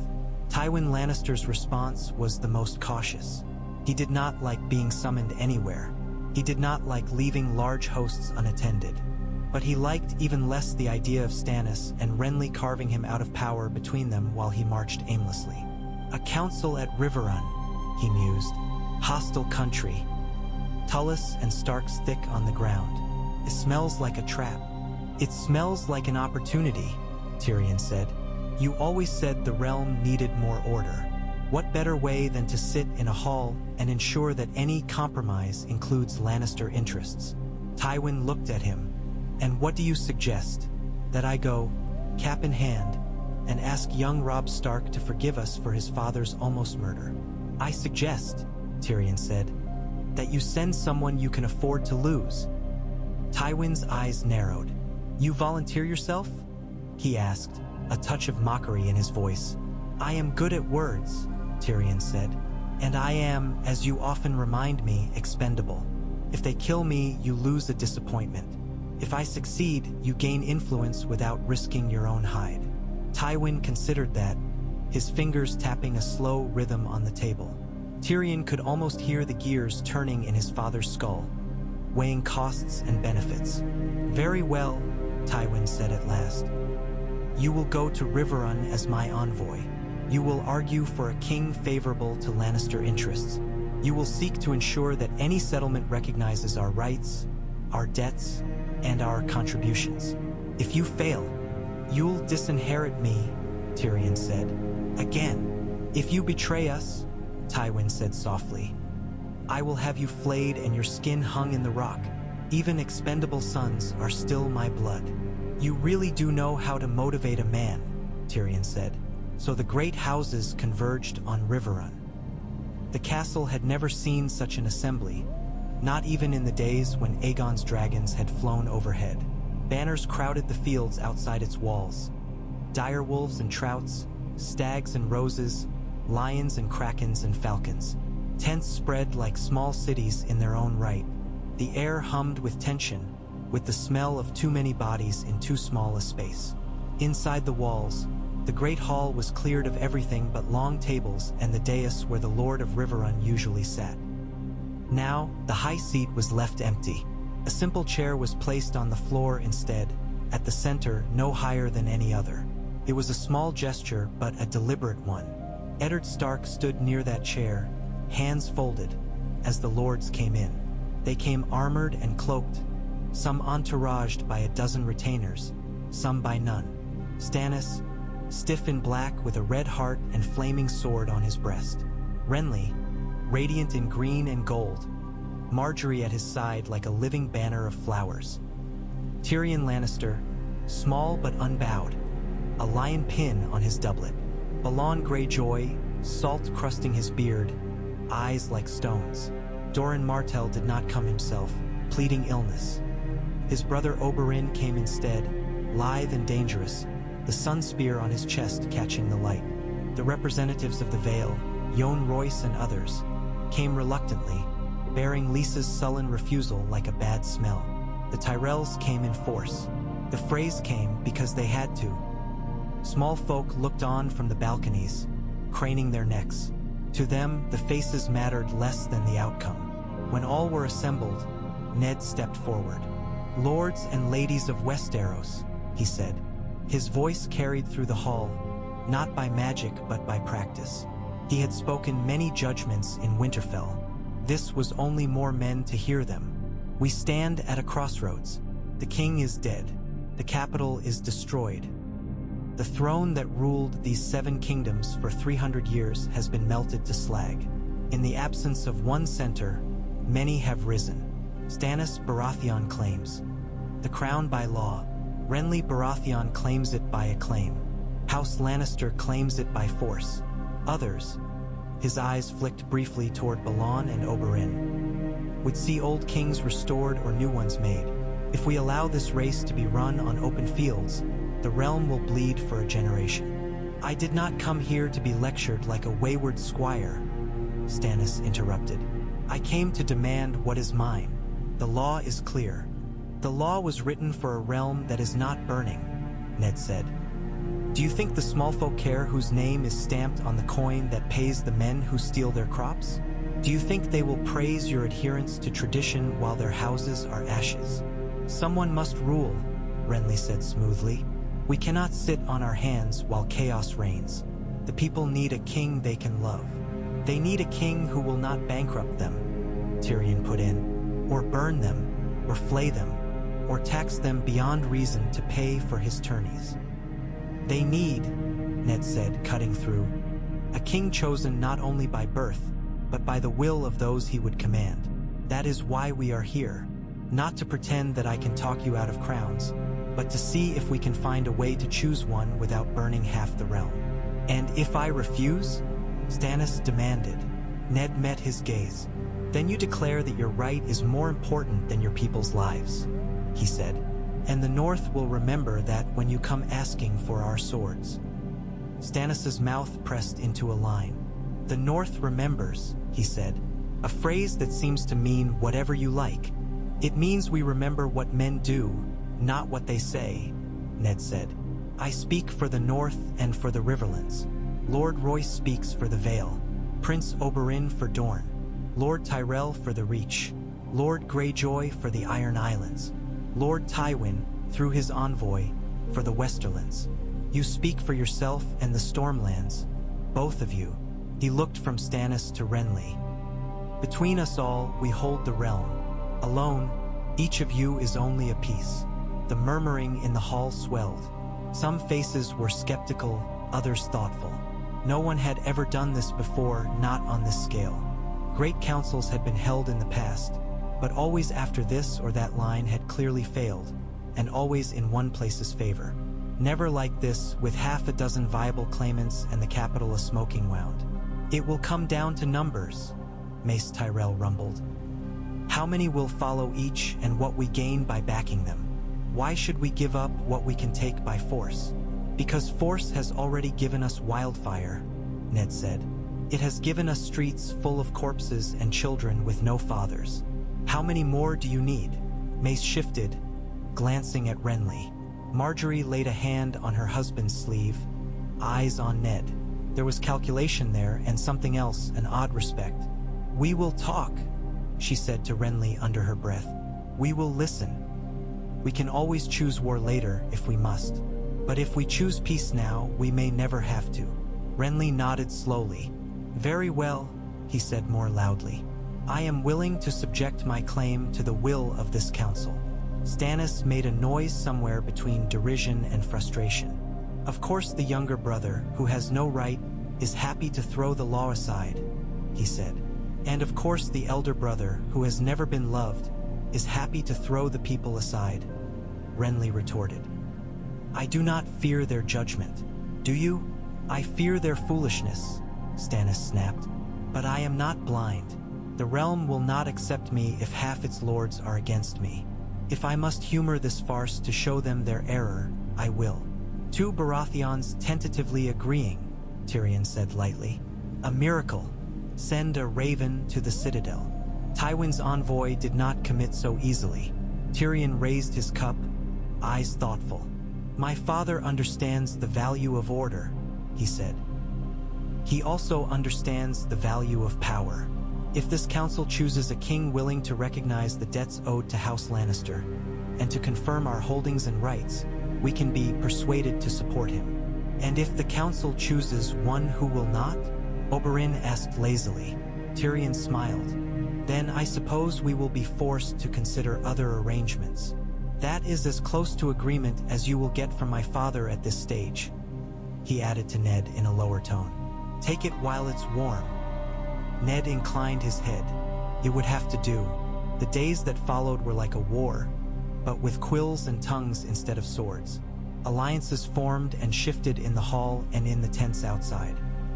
Tywin Lannister's response was the most cautious. He did not like being summoned anywhere. He did not like leaving large hosts unattended. But he liked even less the idea of Stannis and Renly carving him out of power between them while he marched aimlessly. A council at Riverrun, he mused. Hostile country. Tullis and Stark's thick on the ground. It smells like a trap. It smells like an opportunity, Tyrion said. You always said the realm needed more order. What better way than to sit in a hall and ensure that any compromise includes Lannister interests? Tywin looked at him. And what do you suggest? That I go, cap in hand, and ask young Robb Stark to forgive us for his father's almost murder? I suggest, Tyrion said, that you send someone you can afford to lose. Tywin's eyes narrowed. You volunteer yourself? He asked, a touch of mockery in his voice. I am good at words, Tyrion said, and I am, as you often remind me, expendable. If they kill me, you lose a disappointment. If I succeed, you gain influence without risking your own hide. Tywin considered that, his fingers tapping a slow rhythm on the table. Tyrion could almost hear the gears turning in his father's skull, weighing costs and benefits. Very well, Tywin said at last. You will go to Riverrun as my envoy. You will argue for a king favorable to Lannister interests. You will seek to ensure that any settlement recognizes our rights, our debts, and our contributions. If you fail, you'll disinherit me, Tyrion said. Again, if you betray us, Tywin said softly, I will have you flayed and your skin hung in the rock. Even expendable sons are still my blood. You really do know how to motivate a man, Tyrion said. So the great houses converged on Riverrun. The castle had never seen such an assembly, not even in the days when Aegon's dragons had flown overhead. Banners crowded the fields outside its walls. Direwolves and trouts, stags and roses, lions and krakens and falcons. Tents spread like small cities in their own right. The air hummed with tension, with the smell of too many bodies in too small a space. Inside the walls, the great hall was cleared of everything but long tables and the dais where the Lord of Riverrun usually sat. Now, the high seat was left empty. A simple chair was placed on the floor instead, at the center, no higher than any other. It was a small gesture, but a deliberate one. Eddard Stark stood near that chair, hands folded, as the lords came in. They came armored and cloaked, some entouraged by a dozen retainers, some by none. Stannis, stiff in black with a red heart and flaming sword on his breast. Renly, radiant in green and gold. Marjorie at his side like a living banner of flowers. Tyrion Lannister, small but unbowed, a lion pin on his doublet. Balon Greyjoy, salt crusting his beard, eyes like stones. Doran Martell did not come himself, pleading illness. His brother Oberyn came instead, lithe and dangerous, the sun spear on his chest catching the light. The representatives of the Vale, Yohn Royce and others, came reluctantly, bearing Lysa's sullen refusal like a bad smell. The Tyrells came in force, The phrase came because they had to. Small folk looked on from the balconies, craning their necks. To them, the faces mattered less than the outcome. When all were assembled, Ned stepped forward. "Lords and ladies of Westeros," he said. His voice carried through the hall, not by magic but by practice. He had spoken many judgments in Winterfell. This was only more men to hear them. "We stand at a crossroads. The king is dead. The capital is destroyed. The throne that ruled these 7 kingdoms for 300 years has been melted to slag. In the absence of one center, many have risen. Stannis Baratheon claims the crown by law. Renly Baratheon claims it by acclaim. House Lannister claims it by force. Others," his eyes flicked briefly toward Balon and Oberyn, "would see old kings restored or new ones made. If we allow this race to be run on open fields, the realm will bleed for a generation." "I did not come here to be lectured like a wayward squire," Stannis interrupted. "I came to demand what is mine. The law is clear." "The law was written for a realm that is not burning," Ned said. "Do you think the small folk care whose name is stamped on the coin that pays the men who steal their crops? Do you think they will praise your adherence to tradition while their houses are ashes?" "Someone must rule," Renly said smoothly. "We cannot sit on our hands while chaos reigns. The people need a king they can love." "They need a king who will not bankrupt them," Tyrion put in, "or burn them, or flay them, or tax them beyond reason to pay for his tourneys." "They need," Ned said, cutting through, "a king chosen not only by birth, but by the will of those he would command. That is why we are here. Not to pretend that I can talk you out of crowns, but to see if we can find a way to choose one without burning half the realm." "And if I refuse?" Stannis demanded. Ned met his gaze. "Then you declare that your right is more important than your people's lives," he said. "And the North will remember that when you come asking for our swords." Stannis's mouth pressed into a line. "The North remembers," he said, a phrase that seems to mean whatever you like. "It means we remember what men do, not what they say," Ned said. "I speak for the North and for the Riverlands. Lord Royce speaks for the Vale, Prince Oberyn for Dorne, Lord Tyrell for the Reach, Lord Greyjoy for the Iron Islands, Lord Tywin, through his envoy, for the Westerlands. You speak for yourself and the Stormlands, both of you." He looked from Stannis to Renly. "Between us all, we hold the realm. Alone, each of you is only a piece." The murmuring in the hall swelled. Some faces were skeptical, others thoughtful. No one had ever done this before, not on this scale. Great councils had been held in the past, but always after this or that line had clearly failed, and always in one place's favor. Never like this, with half a dozen viable claimants and the capital a smoking wound. "It will come down to numbers," Mace Tyrell rumbled. "How many will follow each and what we gain by backing them? Why should we give up what we can take by force?" "Because force has already given us wildfire," Ned said. "It has given us streets full of corpses and children with no fathers. How many more do you need?" Mace shifted, glancing at Renly. Marjorie laid a hand on her husband's sleeve, eyes on Ned. There was calculation there and something else, an odd respect. "We will talk," she said to Renly under her breath. "We will listen. We can always choose war later if we must. But if we choose peace now, we may never have to." Renly nodded slowly. "Very well," he said more loudly. "I am willing to subject my claim to the will of this council." Stannis made a noise somewhere between derision and frustration. "Of course the younger brother, who has no right, is happy to throw the law aside," he said. "And of course the elder brother, who has never been loved, is happy to throw the people aside," Renly retorted. "I do not fear their judgment. Do you?" "I fear their foolishness," Stannis snapped. "But I am not blind. The realm will not accept me if half its lords are against me. If I must humor this farce to show them their error, I will." "Two Baratheons tentatively agreeing," Tyrion said lightly. "A miracle. Send a raven to the citadel." Tywin's envoy did not commit so easily. Tyrion raised his cup, eyes thoughtful. "My father understands the value of order," he said. "He also understands the value of power. If this council chooses a king willing to recognize the debts owed to House Lannister and to confirm our holdings and rights, we can be persuaded to support him. And if the council chooses one who will not?" Oberyn asked lazily. Tyrion smiled. "Then I suppose we will be forced to consider other arrangements. That is as close to agreement as you will get from my father at this stage," he added to Ned in a lower tone. "Take it while it's warm." Ned inclined his head. It would have to do. The days that followed were like a war, but with quills and tongues instead of swords. Alliances formed and shifted in the hall and in the tents outside.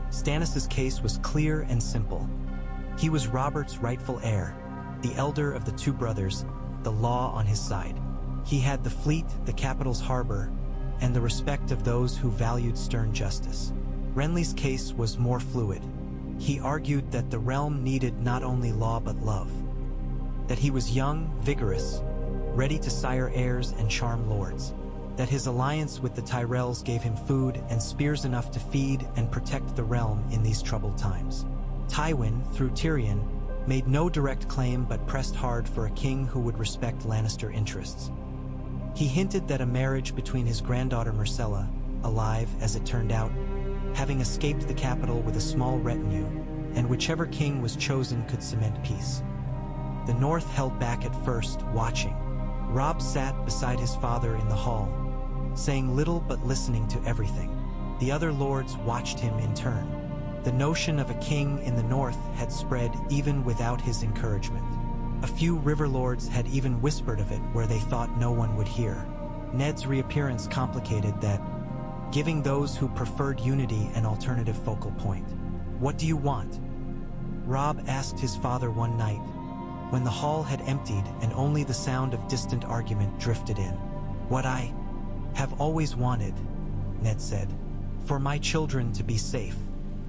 Stannis's case was clear and simple. He was Robert's rightful heir, the elder of the two brothers, the law on his side. He had the fleet, the capital's harbor, and the respect of those who valued stern justice. Renly's case was more fluid. He argued that the realm needed not only law but love. That he was young, vigorous, ready to sire heirs and charm lords. That his alliance with the Tyrells gave him food and spears enough to feed and protect the realm in these troubled times. Tywin, through Tyrion, made no direct claim but pressed hard for a king who would respect Lannister interests. He hinted that a marriage between his granddaughter Myrcella, alive as it turned out, having escaped the capital with a small retinue, and whichever king was chosen could cement peace. The North held back at first, watching. Robb sat beside his father in the hall, saying little but listening to everything. The other lords watched him in turn. The notion of a king in the North had spread even without his encouragement. A few river lords had even whispered of it where they thought no one would hear. Ned's reappearance complicated that, giving those who preferred unity an alternative focal point. "What do you want?" Robb asked his father one night, when the hall had emptied and only the sound of distant argument drifted in. "What I have always wanted," Ned said. "For my children to be safe,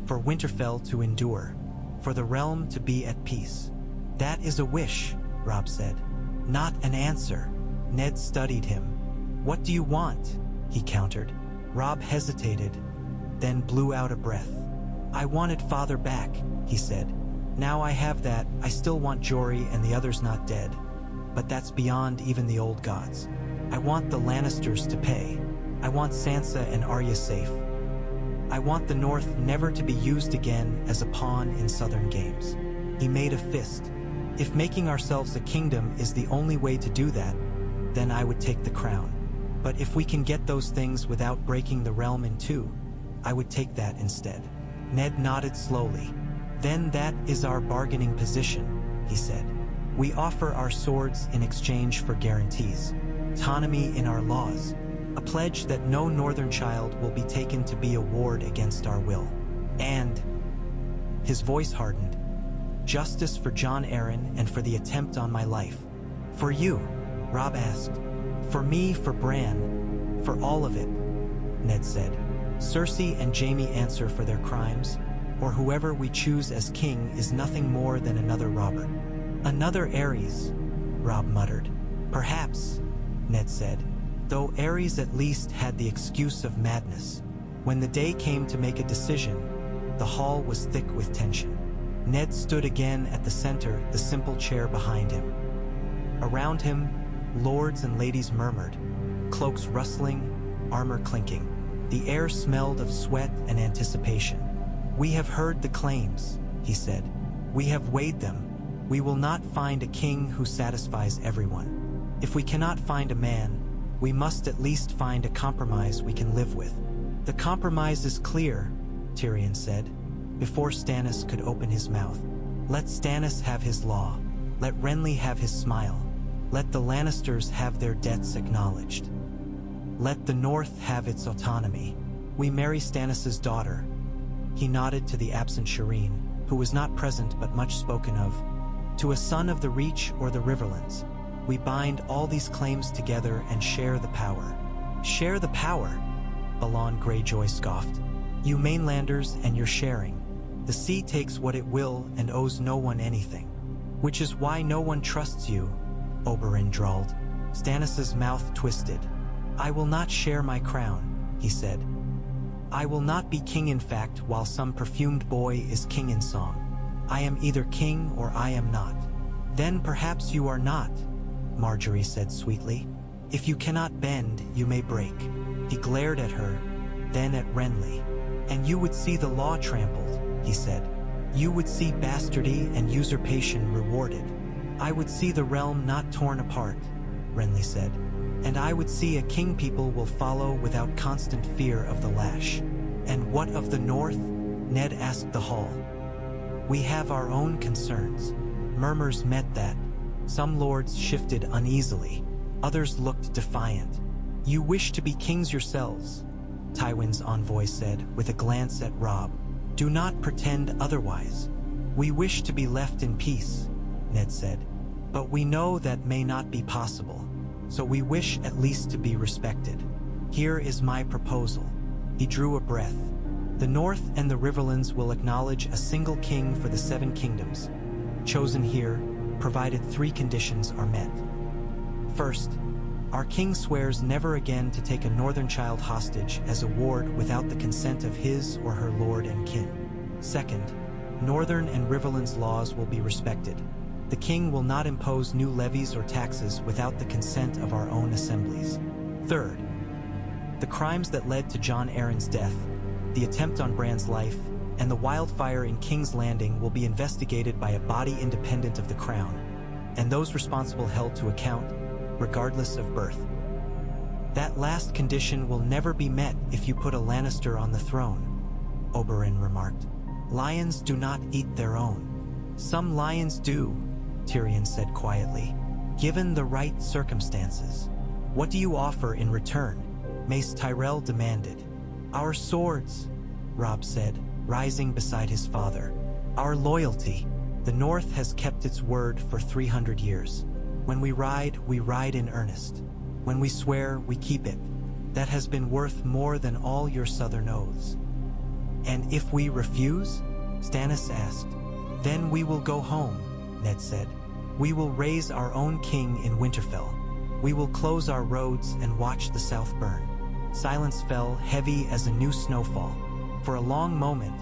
for Winterfell to endure, for the realm to be at peace." "That is a wish," Robb said. "Not an answer." Ned studied him. "What do you want?" he countered. Robb hesitated, then blew out a breath. "I wanted father back," he said. "Now I have that, I still want Jory and the others not dead. But that's beyond even the old gods. I want the Lannisters to pay. I want Sansa and Arya safe. I want the North never to be used again as a pawn in Southern games." He made a fist. "If making ourselves a kingdom is the only way to do that, then I would take the crown. But if we can get those things without breaking the realm in two, I would take that instead." Ned nodded slowly. "Then that is our bargaining position," he said. "We offer our swords in exchange for guarantees, autonomy in our laws, a pledge that no northern child will be taken to be a ward against our will. And," his voice hardened, "justice for Jon Arryn and for the attempt on my life." "For you?" Robb asked. "For me, for Bran, for all of it," Ned said. "Cersei and Jaime answer for their crimes, or whoever we choose as king is nothing more than another Robert." "Another Aerys," Robb muttered. "Perhaps," Ned said, though Aerys at least had the excuse of madness. When the day came to make a decision, the hall was thick with tension. Ned stood again at the center, the simple chair behind him. Around him, lords and ladies murmured, cloaks rustling, armor clinking. The air smelled of sweat and anticipation. "We have heard the claims," he said. "We have weighed them. We will not find a king who satisfies everyone. If we cannot find a man, we must at least find a compromise we can live with." "The compromise is clear," Tyrion said, before Stannis could open his mouth. "Let Stannis have his law. Let Renly have his smile. Let the Lannisters have their debts acknowledged. Let the North have its autonomy. We marry Stannis's daughter." He nodded to the absent Shireen, who was not present but much spoken of. "To a son of the Reach or the Riverlands. We bind all these claims together and share the power." "Share the power?" Balon Greyjoy scoffed. "You mainlanders and your sharing. The sea takes what it will and owes no one anything. Which is why no one trusts you," Oberyn drawled. Stannis's mouth twisted. I will not share my crown, he said. I will not be king in fact while some perfumed boy is king in song. I am either king or I am not. Then perhaps you are not, Marjorie said sweetly. If you cannot bend, you may break. He glared at her, then at Renly. And you would see the law trampled, he said. You would see bastardy and usurpation rewarded. I would see the realm not torn apart, Renly said. And I would see a king people will follow without constant fear of the lash. And what of the north? Ned asked the hall. We have our own concerns. Murmurs met that. Some lords shifted uneasily. Others looked defiant. You wish to be kings yourselves, Tywin's envoy said with a glance at Robb. Do not pretend otherwise. We wish to be left in peace, Ned said. But we know that may not be possible. So we wish at least to be respected. Here is my proposal. He drew a breath. The North and the Riverlands will acknowledge a single king for the 7 kingdoms, chosen here, provided 3 conditions are met. First, our king swears never again to take a northern child hostage as a ward without the consent of his or her lord and kin. Second, Northern and Riverlands laws will be respected. The king will not impose new levies or taxes without the consent of our own assemblies. Third, the crimes that led to Jon Arryn's death, the attempt on Bran's life, and the wildfire in King's Landing will be investigated by a body independent of the crown, and those responsible held to account, regardless of birth. That last condition will never be met if you put a Lannister on the throne, Oberyn remarked. Lions do not eat their own. Some lions do, Tyrion said quietly, given the right circumstances. What do you offer in return? Mace Tyrell demanded. Our swords, Robb said, rising beside his father. Our loyalty. The North has kept its word for 300 years. When we ride in earnest. When we swear, we keep it. That has been worth more than all your southern oaths. And if we refuse? Stannis asked. Then we will go home, Ned said. We will raise our own king in Winterfell. We will close our roads and watch the south burn. Silence fell heavy as a new snowfall. For a long moment,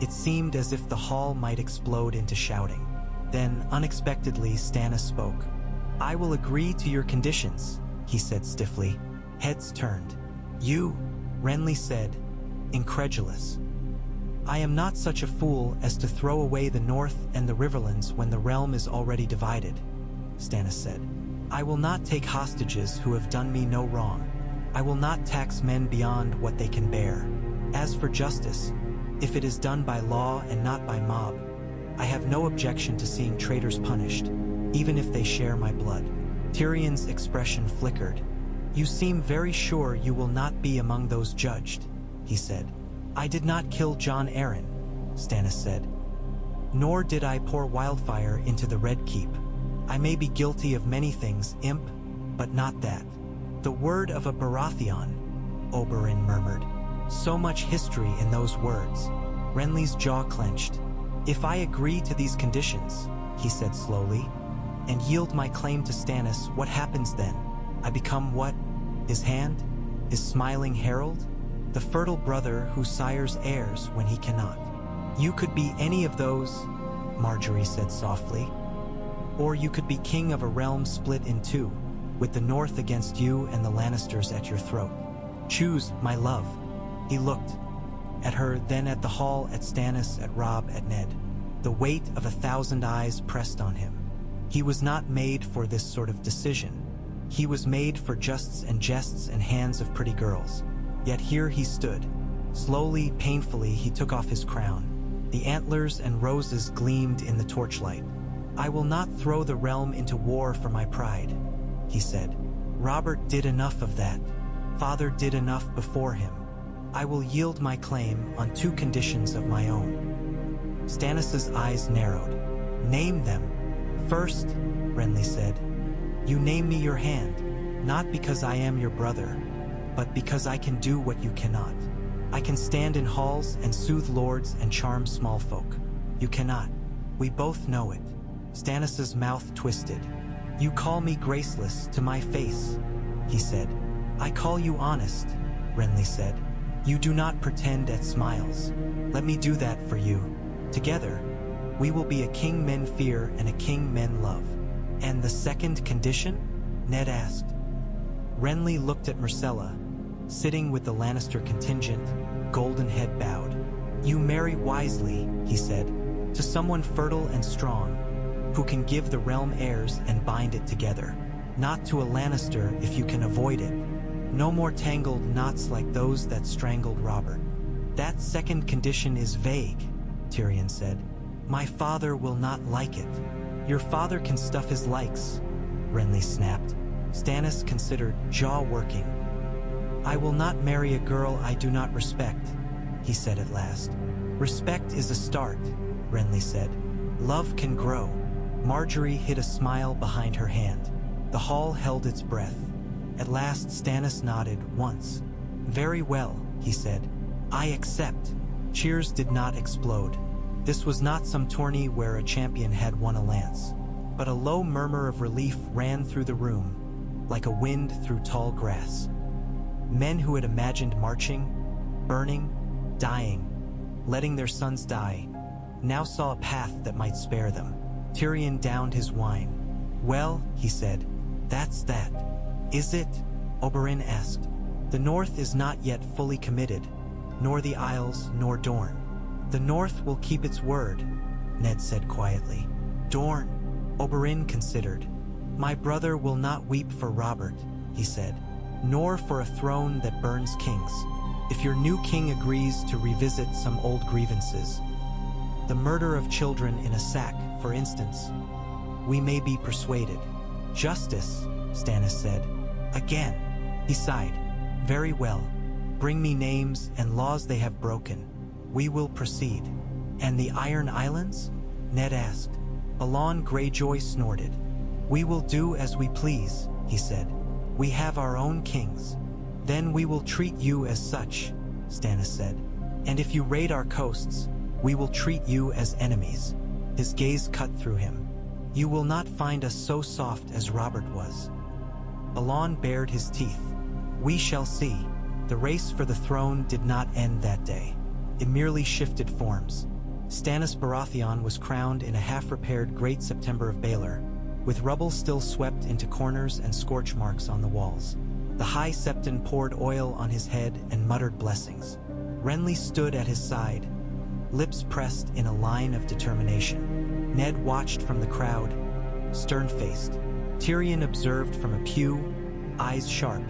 it seemed as if the hall might explode into shouting. Then, unexpectedly, Stannis spoke. I will agree to your conditions, he said stiffly. Heads turned. You, Renly said, incredulous. I am not such a fool as to throw away the North and the Riverlands when the realm is already divided, Stannis said. I will not take hostages who have done me no wrong. I will not tax men beyond what they can bear. As for justice, if it is done by law and not by mob, I have no objection to seeing traitors punished, even if they share my blood. Tyrion's expression flickered. You seem very sure you will not be among those judged, he said. I did not kill Jon Arryn, Stannis said. Nor did I pour wildfire into the Red Keep. I may be guilty of many things, imp, but not that. The word of a Baratheon, Oberyn murmured. So much history in those words. Renly's jaw clenched. If I agree to these conditions, he said slowly, and yield my claim to Stannis, what happens then? I become what? His hand? His smiling herald? The fertile brother who sires heirs when he cannot. You could be any of those, Marjorie said softly. Or you could be king of a realm split in 2, with the North against you and the Lannisters at your throat. Choose, my love. He looked at her, then at the hall, at Stannis, at Robb, at Ned. The weight of 1,000 eyes pressed on him. He was not made for this sort of decision. He was made for justs and jests and hands of pretty girls. Yet here he stood. Slowly, painfully, he took off his crown. The antlers and roses gleamed in the torchlight. I will not throw the realm into war for my pride, he said. Robert did enough of that. Father did enough before him. I will yield my claim on 2 conditions of my own. Stannis's eyes narrowed. Name them. First, Renly said, you name me your hand, not because I am your brother, but because I can do what you cannot. I can stand in halls and soothe lords and charm small folk. You cannot. We both know it. Stannis's mouth twisted. You call me graceless to my face, he said. I call you honest, Renly said. You do not pretend at smiles. Let me do that for you. Together, we will be a king men fear and a king men love. And the second condition? Ned asked. Renly looked at Myrcella, sitting with the Lannister contingent, golden head bowed. You marry wisely, he said, to someone fertile and strong, who can give the realm heirs and bind it together. Not to a Lannister if you can avoid it. No more tangled knots like those that strangled Robert. That second condition is vague, Tyrion said. My father will not like it. Your father can stuff his likes, Renly snapped. Stannis considered, jaw working. I will not marry a girl I do not respect, he said at last. Respect is a start, Renly said. Love can grow. Marjorie hid a smile behind her hand. The hall held its breath. At last Stannis nodded once. Very well, he said. I accept. Cheers did not explode. This was not some tourney where a champion had won a lance, but a low murmur of relief ran through the room, like a wind through tall grass. Men who had imagined marching, burning, dying, letting their sons die, now saw a path that might spare them. Tyrion downed his wine. Well, he said, that's that. Is it? Oberyn asked. The North is not yet fully committed, nor the Isles, nor Dorne. The North will keep its word, Ned said quietly. Dorne, Oberyn considered. My brother will not weep for Robert, he said, nor for a throne that burns kings. If your new king agrees to revisit some old grievances, the murder of children in a sack, for instance, we may be persuaded. Justice, Stannis said. Again, he sighed. Very well. Bring me names and laws they have broken. We will proceed. And the Iron Islands? Ned asked. Balon Greyjoy snorted. We will do as we please, he said. We have our own kings. Then we will treat you as such, Stannis said. And if you raid our coasts, we will treat you as enemies. His gaze cut through him. You will not find us so soft as Robert was. Balon bared his teeth. We shall see. The race for the throne did not end that day. It merely shifted forms. Stannis Baratheon was crowned in a half-repaired Great September of Baelor, with rubble still swept into corners and scorch marks on the walls. The High Septon poured oil on his head and muttered blessings. Renly stood at his side, lips pressed in a line of determination. Ned watched from the crowd, stern-faced. Tyrion observed from a pew, eyes sharp,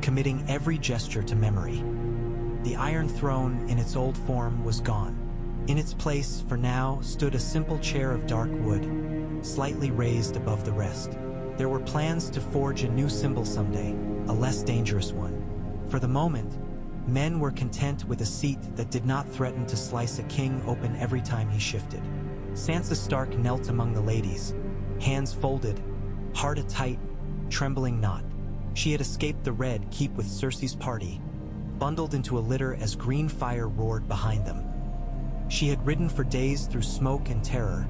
committing every gesture to memory. The Iron Throne in its old form was gone. In its place, for now, stood a simple chair of dark wood, slightly raised above the rest. There were plans to forge a new symbol someday, a less dangerous one. For the moment, men were content with a seat that did not threaten to slice a king open every time he shifted. Sansa Stark knelt among the ladies, hands folded, heart a tight, trembling knot. She had escaped the Red Keep with Cersei's party, bundled into a litter as green fire roared behind them. She had ridden for days through smoke and terror,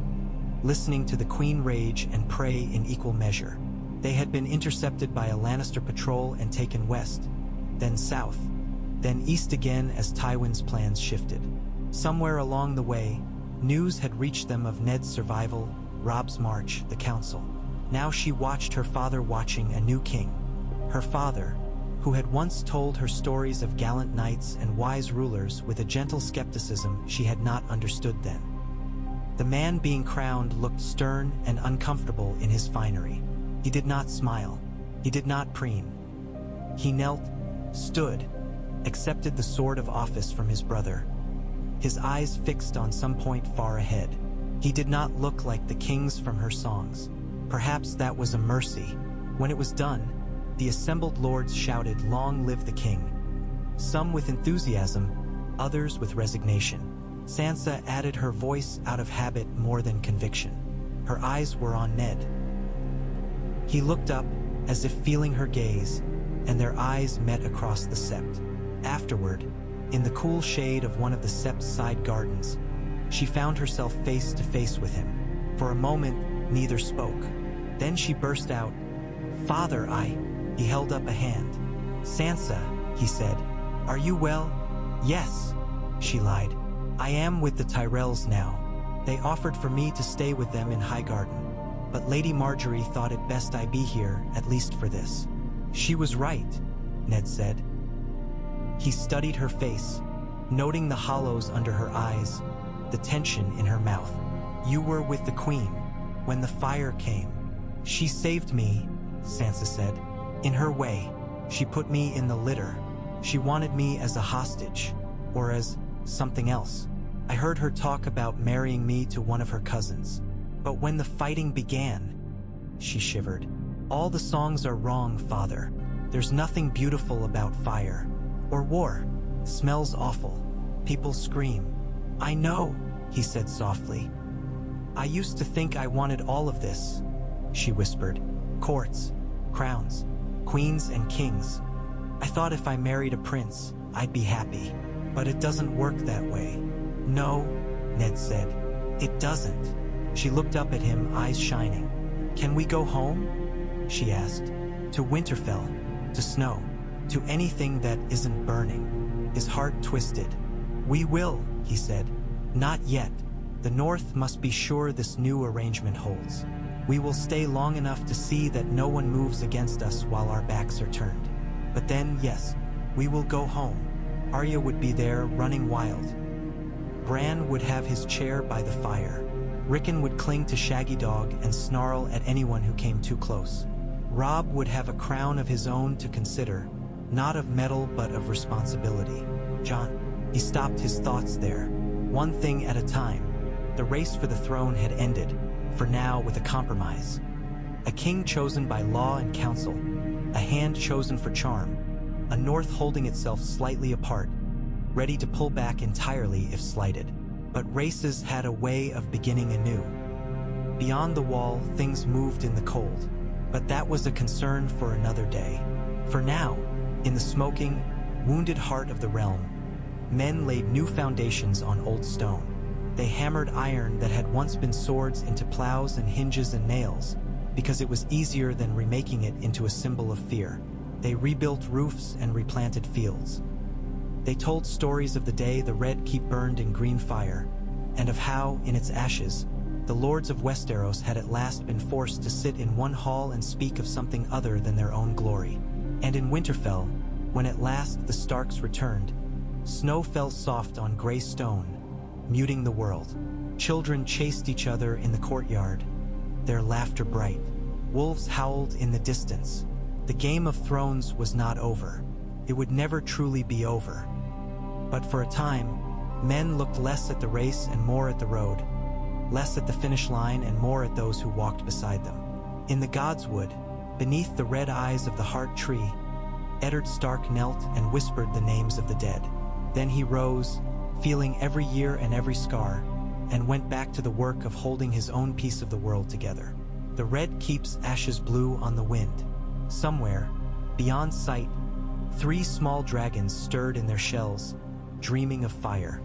listening to the Queen rage and pray in equal measure. They had been intercepted by a Lannister patrol and taken west, then south, then east again as Tywin's plans shifted. Somewhere along the way, news had reached them of Ned's survival, Robb's march, the council. Now she watched her father watching a new king. Her father, who had once told her stories of gallant knights and wise rulers with a gentle skepticism she had not understood then. The man being crowned looked stern and uncomfortable in his finery. He did not smile. He did not preen. He knelt, stood, accepted the sword of office from his brother, his eyes fixed on some point far ahead. He did not look like the kings from her songs. Perhaps that was a mercy. When it was done, the assembled lords shouted, "Long live the king!" Some with enthusiasm, others with resignation. Sansa added her voice out of habit more than conviction. Her eyes were on Ned. He looked up, as if feeling her gaze, and their eyes met across the sept. Afterward, in the cool shade of one of the sept's side gardens, she found herself face to face with him. For a moment, neither spoke. Then she burst out, "Father, He held up a hand. "Sansa," he said, "are you well?" "Yes," she lied. "I am with the Tyrells now. They offered for me to stay with them in Highgarden, but Lady Marjorie thought it best I be here, at least for this." "She was right," Ned said. He studied her face, noting the hollows under her eyes, the tension in her mouth. "You were with the Queen when the fire came." "She saved me," Sansa said. "In her way. She put me in the litter. She wanted me as a hostage, or as something else. I heard her talk about marrying me to one of her cousins. But when the fighting began," she shivered. "All the songs are wrong, Father. There's nothing beautiful about fire. Or war. Smells awful. People scream." "I know," he said softly. "I used to think I wanted all of this," she whispered. "Courts, crowns, queens and kings. I thought if I married a prince, I'd be happy. But it doesn't work that way." "No," Ned said. "It doesn't." She looked up at him, eyes shining. "Can we go home?" she asked. "To Winterfell, to snow, to anything that isn't burning." His heart twisted. "We will," he said. "Not yet. The North must be sure this new arrangement holds. We will stay long enough to see that no one moves against us while our backs are turned. But then, yes, we will go home." Arya would be there, running wild. Bran would have his chair by the fire. Rickon would cling to Shaggy Dog and snarl at anyone who came too close. Robb would have a crown of his own to consider, not of metal but of responsibility. Jon. He stopped his thoughts there. One thing at a time. The race for the throne had ended, for now with a compromise. A king chosen by law and counsel, a hand chosen for charm, a North holding itself slightly apart, ready to pull back entirely if slighted. But races had a way of beginning anew. Beyond the wall, things moved in the cold, but that was a concern for another day. For now, in the smoking, wounded heart of the realm, men laid new foundations on old stone. They hammered iron that had once been swords into plows and hinges and nails, because it was easier than remaking it into a symbol of fear. They rebuilt roofs and replanted fields. They told stories of the day the Red Keep burned in green fire, and of how, in its ashes, the lords of Westeros had at last been forced to sit in one hall and speak of something other than their own glory. And in Winterfell, when at last the Starks returned, snow fell soft on gray stone, muting the world. Children chased each other in the courtyard, their laughter bright. Wolves howled in the distance. The Game of Thrones was not over. It would never truly be over. But for a time, men looked less at the race and more at the road, less at the finish line and more at those who walked beside them. In the Godswood, beneath the red eyes of the Heart Tree, Eddard Stark knelt and whispered the names of the dead. Then he rose, feeling every year and every scar, and went back to the work of holding his own piece of the world together. The Red Keep's ashes blew on the wind. Somewhere, beyond sight, 3 small dragons stirred in their shells, dreaming of fire.